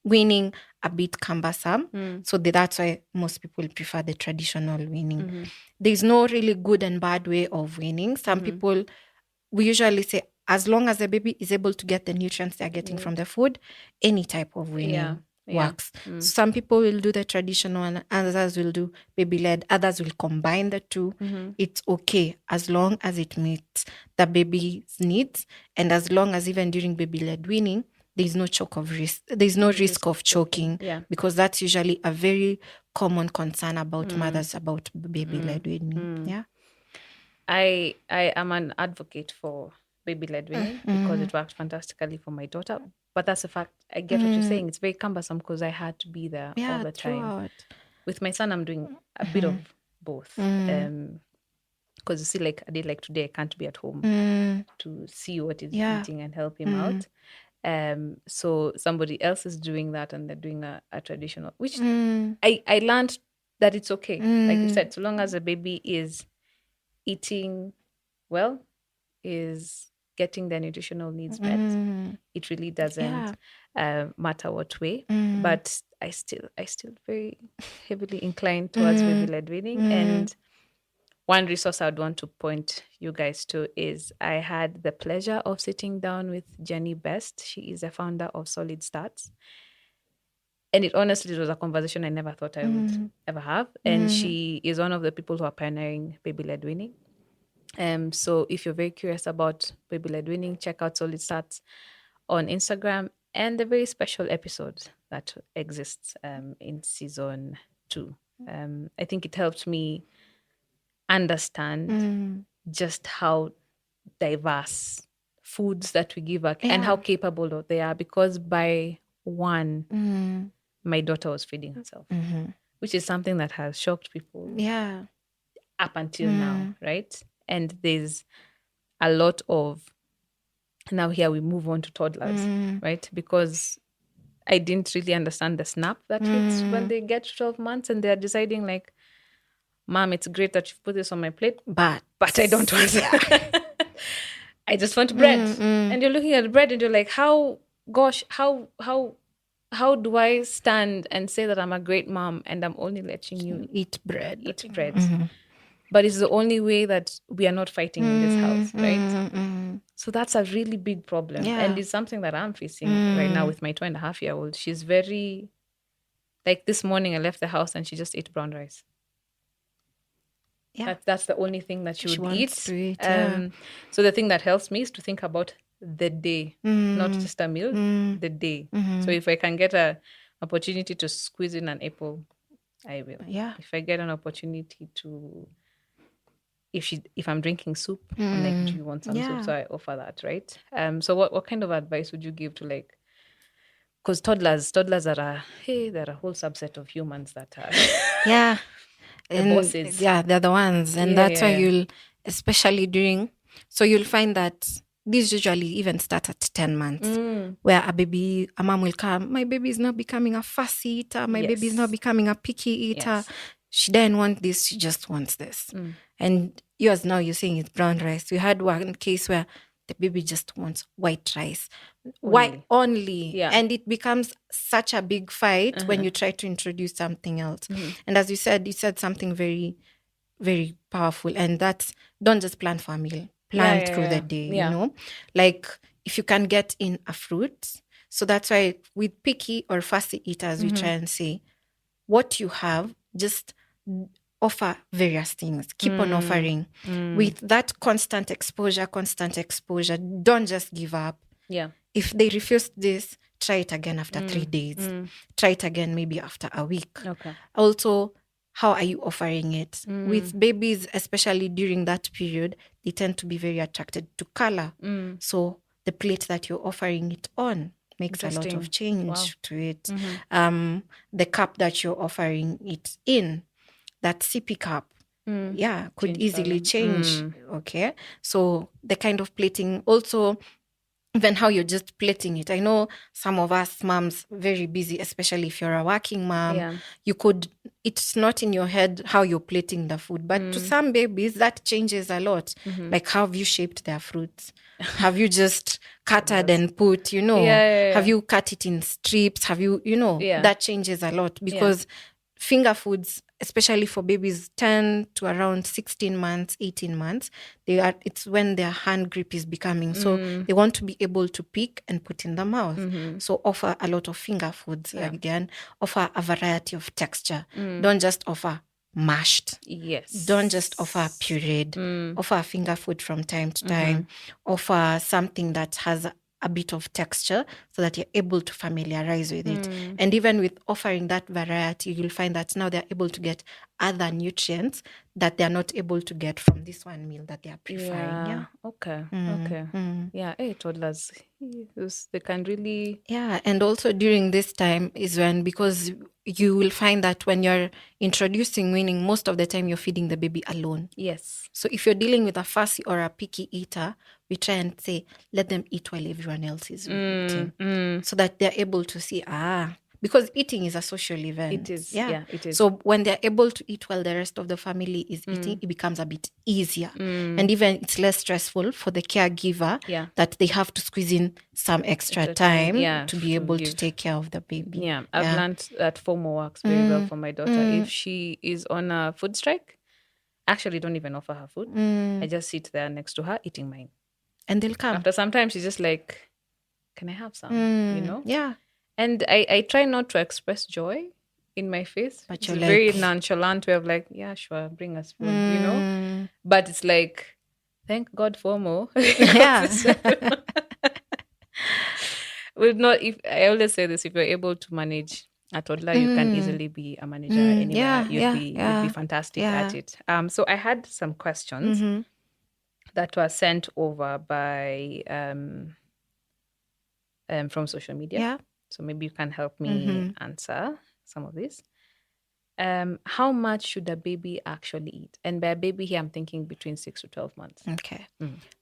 weaning a bit cumbersome. So that's why most people prefer the traditional weaning. There's no really good and bad way of weaning. Some people, we usually say, as long as the baby is able to get the nutrients they're getting from the food, any type of weaning works. Some people will do the traditional and others will do baby-led. Others will combine the two. It's okay as long as it meets the baby's needs, and as long as even during baby-led weaning, there's no There's no risk of choking, because that's usually a very common concern about mothers about baby-led weaning. Yeah, I am an advocate for baby-led weaning because it worked fantastically for my daughter. But that's a fact. I get what you're saying. It's very cumbersome because I had to be there all the time. With my son, I'm doing a bit of both. Because you see, like a day like today, I can't be at home to see what he's eating and help him out. So somebody else is doing that, and they're doing a traditional, which I learned that it's okay. Like you said, so long as the baby is eating well, is getting their nutritional needs met, it really doesn't matter what way. But I still very heavily inclined towards baby-led weaning. And one resource I would want to point you guys to is I had the pleasure of sitting down with Jenny Best. She is the founder of Solid Starts. And it honestly was a conversation I never thought I would ever have. And she is one of the people who are pioneering baby-led weaning. So if you're very curious about baby-led weaning, check out Solid Starts on Instagram and the very special episode that exists in season 2. I think it helped me understand just how diverse foods that we give and how capable they are, because by 1, my daughter was feeding herself, which is something that has shocked people up until now, right? And there's a lot of, now here we move on to toddlers, right? Because I didn't really understand the snap that hits when they get to 12 months and they're deciding like, Mom, it's great that you've put this on my plate, but I don't want it. I just want bread. And you're looking at bread and you're like, how do I stand and say that I'm a great mom and I'm only letting you eat bread? But it's the only way that we are not fighting in this house, right? So that's a really big problem. And it's something that I'm facing right now with my 2.5-year-old. She's very, like this morning I left the house and she just ate brown rice. That's the only thing that she would eat. So the thing that helps me is to think about the day, not just a meal, the day. So if I can get an opportunity to squeeze in an apple, I will. If I get an opportunity to, if I'm drinking soup, I'm like, do you want some soup? So I offer that, right? So what kind of advice would you give to, like, because toddlers are they're a whole subset of humans that are the bosses. They're the ones. And that's why especially so you'll find that these usually even start at 10 months, where a mom will come, my baby is not becoming a fussy eater, my baby is not becoming a picky eater. Yes. She doesn't want this, she just wants this. And yours now, you're saying it's brown rice. We had one case where the baby just wants white rice. Why only? Yeah. And it becomes such a big fight when you try to introduce something else. And as you said something very, very powerful. And that's, don't just plan for a meal. Plan through the day, you know? Like, if you can get in a fruit. So that's why with picky or fussy eaters, we try and say, what you have, just offer various things. Keep on offering. With that constant exposure. Don't just give up. Yeah. If they refuse this, try it again after 3 days. Try it again maybe after a week. Okay. Also, how are you offering it? With babies, especially during that period, they tend to be very attracted to color. So the plate that you're offering it on makes a lot of change to it. The cup that you're offering it in, that sippy cup, could change easily change. Okay. So the kind of plating, also even how you're just plating it. I know some of us moms, very busy, especially if you're a working mom, it's not in your head how you're plating the food. But to some babies, that changes a lot. Like, how have you shaped their fruits? Have you just cutted and put, have you cut it in strips? Have you, that changes a lot, because finger foods, especially for babies 10 to around 16 months, 18 months, it's when their hand grip is becoming. So they want to be able to pick and put in the mouth. So offer a lot of finger foods. Again, offer a variety of texture. Don't just offer mashed. Yes. Don't just offer pureed. Offer finger food from time to time. Offer something that has a bit of texture so that you're able to familiarize with it. And even with offering that variety, you'll find that now they're able to get other nutrients that they're not able to get from this one meal that they're preferring. Okay. Yeah, toddlers, they can really... Yeah, and also during this time is when, because you will find that when you're introducing weaning, most of the time you're feeding the baby alone. Yes. So if you're dealing with a fussy or a picky eater, we try and say, let them eat while everyone else is eating. So that they're able to see, because eating is a social event. It is. Yeah, it is. So when they're able to eat while the rest of the family is eating, it becomes a bit easier. And even it's less stressful for the caregiver that they have to squeeze in some extra time to be able to take care of the baby. Yeah, I've learned that FOMO works very well for my daughter. If she is on a food strike, actually don't even offer her food. I just sit there next to her eating mine. And they'll come. After some time, she's just like, can I have some? Yeah. And I try not to express joy in my face. But it's you're very nonchalant way of like, yeah, sure, bring us food, But it's like, thank God for more. Yeah. I always say this, if you're able to manage a toddler, you can easily be a manager anywhere. You'd be fantastic at it. So I had some questions that were sent over by from social media. Yeah. So maybe you can help me answer some of this. How much should a baby actually eat? And by a baby here, I'm thinking between 6 to 12 months. Okay.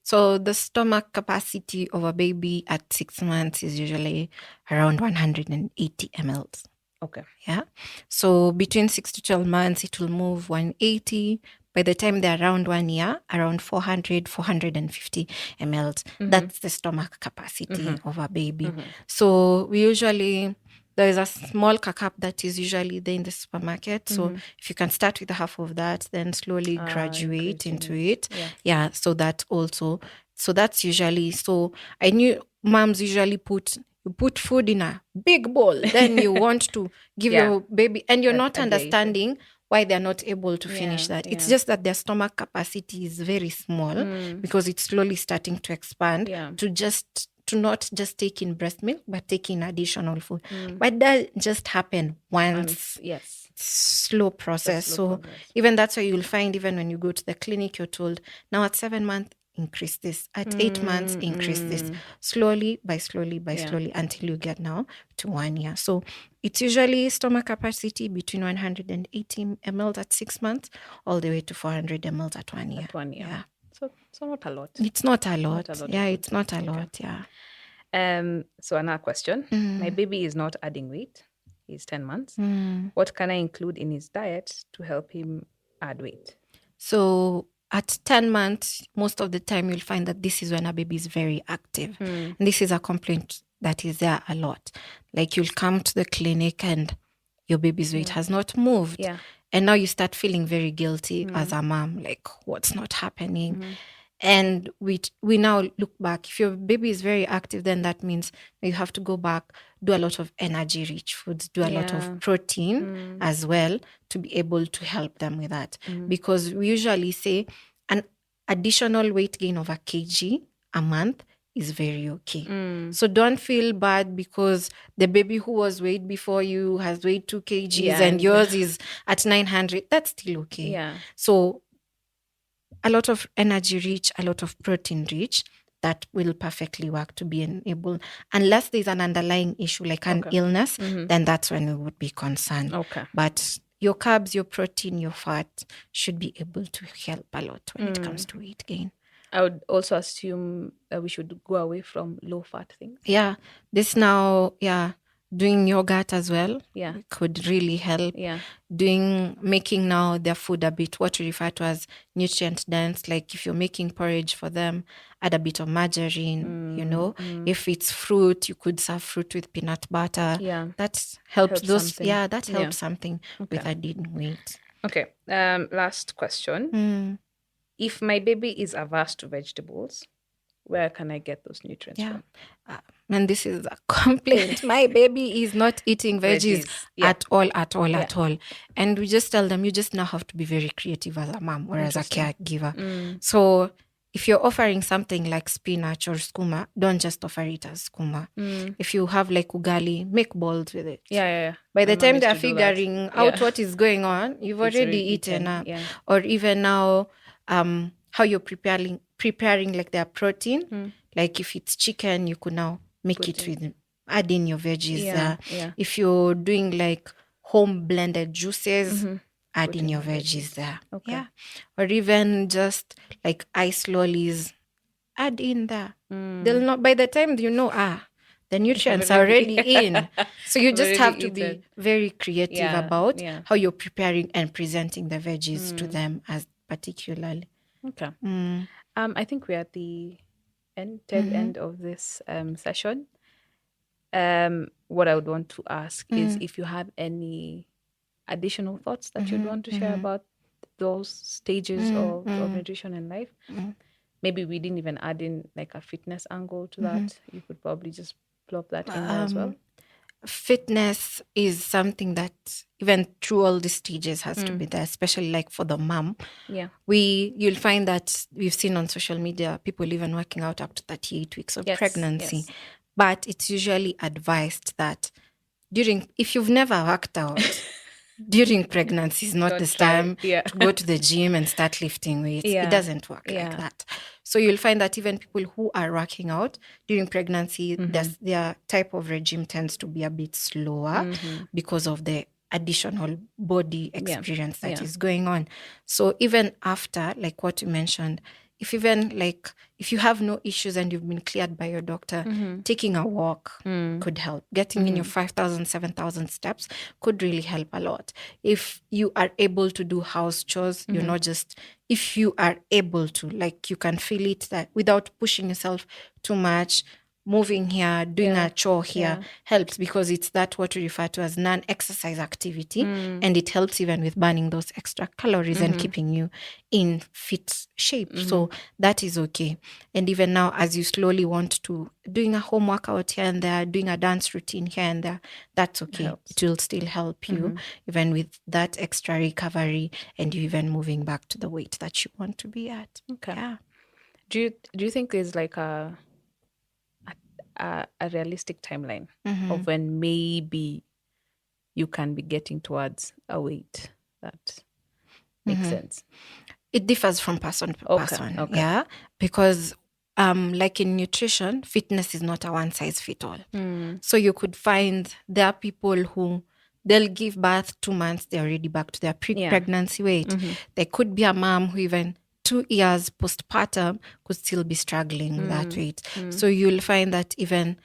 So the stomach capacity of a baby at 6 months is usually around 180 mLs. Okay. Yeah. So between 6 to 12 months, it will move 180. By the time they're around 1 year, around 400, 450 mLs. That's the stomach capacity of a baby. So we usually, there is a small cup that is usually there in the supermarket. So if you can start with half of that, then slowly graduate into it. Yeah. So that also, so that's usually, so I knew moms usually you put food in a big bowl, then you want to give your baby, and you're not understanding why they're not able to finish that. It's just that their stomach capacity is very small because it's slowly starting to expand to not just take in breast milk, but take in additional food. But that just happen once. Yes. Slow process. So even that's why you'll find, even when you go to the clinic, you're told, now at 7 months, increase this. At 8 months, increase this. Slowly until you get now to 1 year. So it's usually stomach capacity between 180 ml at 6 months all the way to 400 ml at 1 year. At 1 year. Yeah. So not a lot. It's not a Not lot. a lot Yeah, of it's food. not a Okay. lot. Yeah. So another question. My baby is not adding weight. He's 10 months. What can I include in his diet to help him add weight? So at 10 months, most of the time you'll find that this is when a baby is very active. And this is a complaint that is there a lot. Like you'll come to the clinic and your baby's weight has not moved. Yeah. And now you start feeling very guilty as a mom, like what's not happening. And we now look back. If your baby is very active, then that means you have to go back, do a lot of energy rich foods, do a lot of protein as well to be able to help them with that. Because we usually say an additional weight gain of a kg a month is very okay. So don't feel bad because the baby who was weighed before you has weighed 2 kgs and yours is at 900. That's still okay. Yeah. So a lot of energy rich, a lot of protein rich, that will perfectly work to be enabled. Unless there's an underlying issue like an illness, then that's when we would be concerned. Okay. But your carbs, your protein, your fat should be able to help a lot when it comes to weight gain. I would also assume that we should go away from low-fat things. Yeah. This now, doing yogurt as well. Yeah. Could really help. Yeah. Making now their food a bit what we refer to as nutrient dense. Like if you're making porridge for them, add a bit of margarine, If it's fruit, you could serve fruit with peanut butter. Yeah. That helps those. Something. Yeah, that helps something with adding weight. Okay. Last question. If my baby is averse to vegetables, where can I get those nutrients from? And this is a complaint. My baby is not eating veggies at all. And we just tell them, you just now have to be very creative as a mom or as a caregiver. So if you're offering something like spinach or skuma, don't just offer it as skuma. If you have like ugali, make balls with it. Yeah. By the time they're figuring out what is going on, you've already eaten up. Yeah. Or even now, how you're preparing like their protein. Like if it's chicken, you could now make it with, add in your veggies there. Yeah. If you're doing like home blended juices, add in your veggies there. Okay. Yeah. Or even just like ice lollies, add in there. They'll not, by the time the nutrients are already in. So you just have to be very creative about how you're preparing and presenting the veggies to them as particularly. Okay. I think we're at the tail end of this session. What I would want to ask is if you have any additional thoughts that you'd want to share about those stages of nutrition in life. Maybe we didn't even add in like a fitness angle to that. You could probably just plop that in there as well. Fitness is something that even through all the stages has to be there, especially like for the mom. Yeah. You'll find that we've seen on social media people even working out up to 38 weeks of pregnancy. Yes. But it's usually advised that if you've never worked out, during pregnancy is not the time to go to the gym and start lifting weights. It doesn't work like that. So you'll find that even people who are working out during pregnancy, their type of regime tends to be a bit slower because of the additional body experience that is going on. So even after, like what you mentioned, if you have no issues and you've been cleared by your doctor, taking a walk could help. Getting in your 5,000, 7,000 steps could really help a lot. If you are able to do house chores, you're not just, if you are able to, like you can feel it that without pushing yourself too much, moving here, doing a chore here helps because it's that what we refer to as non-exercise activity. And it helps even with burning those extra calories and keeping you in fit shape. So that is okay. And even now, as you slowly want to doing a home workout here and there, doing a dance routine here and there, that's okay. It will still help you even with that extra recovery and you even moving back to the weight that you want to be at. Okay. Yeah. Do you think there's like a realistic timeline of when maybe you can be getting towards a weight that makes sense? It differs from person to person. Yeah, because like in nutrition, fitness is not a one size fit all. So you could find there are people who they'll give birth 2 months, they're already back to their pre-pregnancy weight. There could be a mom who even 2 years postpartum could still be struggling with that weight. So you'll find that even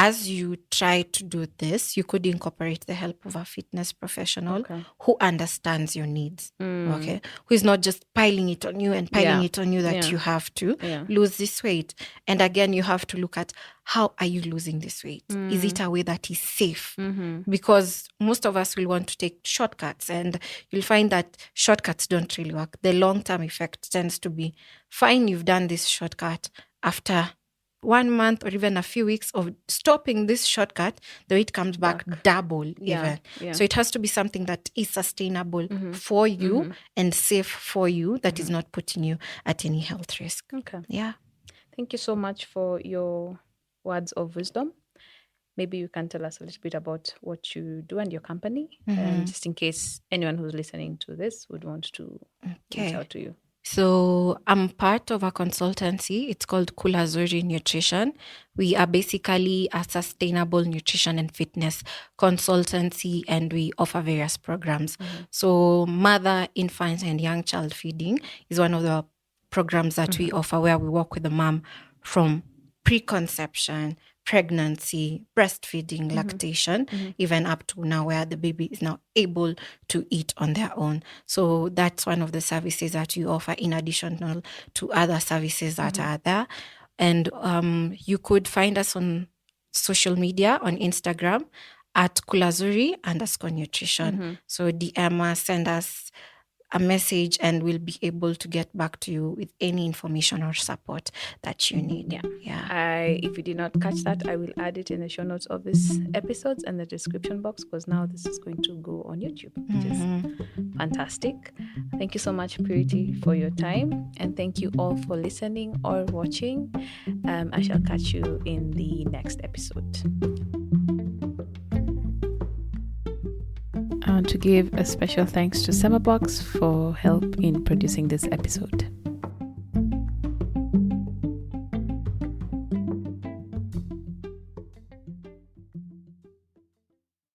as you try to do this, you could incorporate the help of a fitness professional who understands your needs, okay? Who is not just piling it on you and piling it on you that you have to lose this weight. And again, you have to look at, how are you losing this weight? Is it a way that is safe? Because most of us will want to take shortcuts, and you'll find that shortcuts don't really work. The long-term effect tends to be, fine, you've done this shortcut. After 1 month or even a few weeks of stopping this shortcut, the weight comes back double even. So it has to be something that is sustainable for you and safe for you, that is not putting you at any health risk. Yeah. Thank you so much for your words of wisdom. Maybe you can tell us a little bit about what you do and your company, and just in case anyone who's listening to this would want to reach out to you. So I'm part of a consultancy. It's called Kulazuri Nutrition. We are basically a sustainable nutrition and fitness consultancy, and we offer various programs. So mother, infant, and young child feeding is one of the programs that we offer, where we work with the mom from preconception, pregnancy, breastfeeding, lactation, even up to now, where the baby is now able to eat on their own. So that's one of the services that you offer, in addition to other services that are there. And you could find us on social media, on Instagram at kulazuri_nutrition. So DM us, send us a message, and we'll be able to get back to you with any information or support that you need. If you did not catch that, I will add it in the show notes of this episode and the description box, because now this is going to go on YouTube, which is fantastic. Thank you so much, Purity, for your time, and thank you all for listening or watching. I shall catch you in the next episode. I want to give a special thanks to Summerbox for help in producing this episode.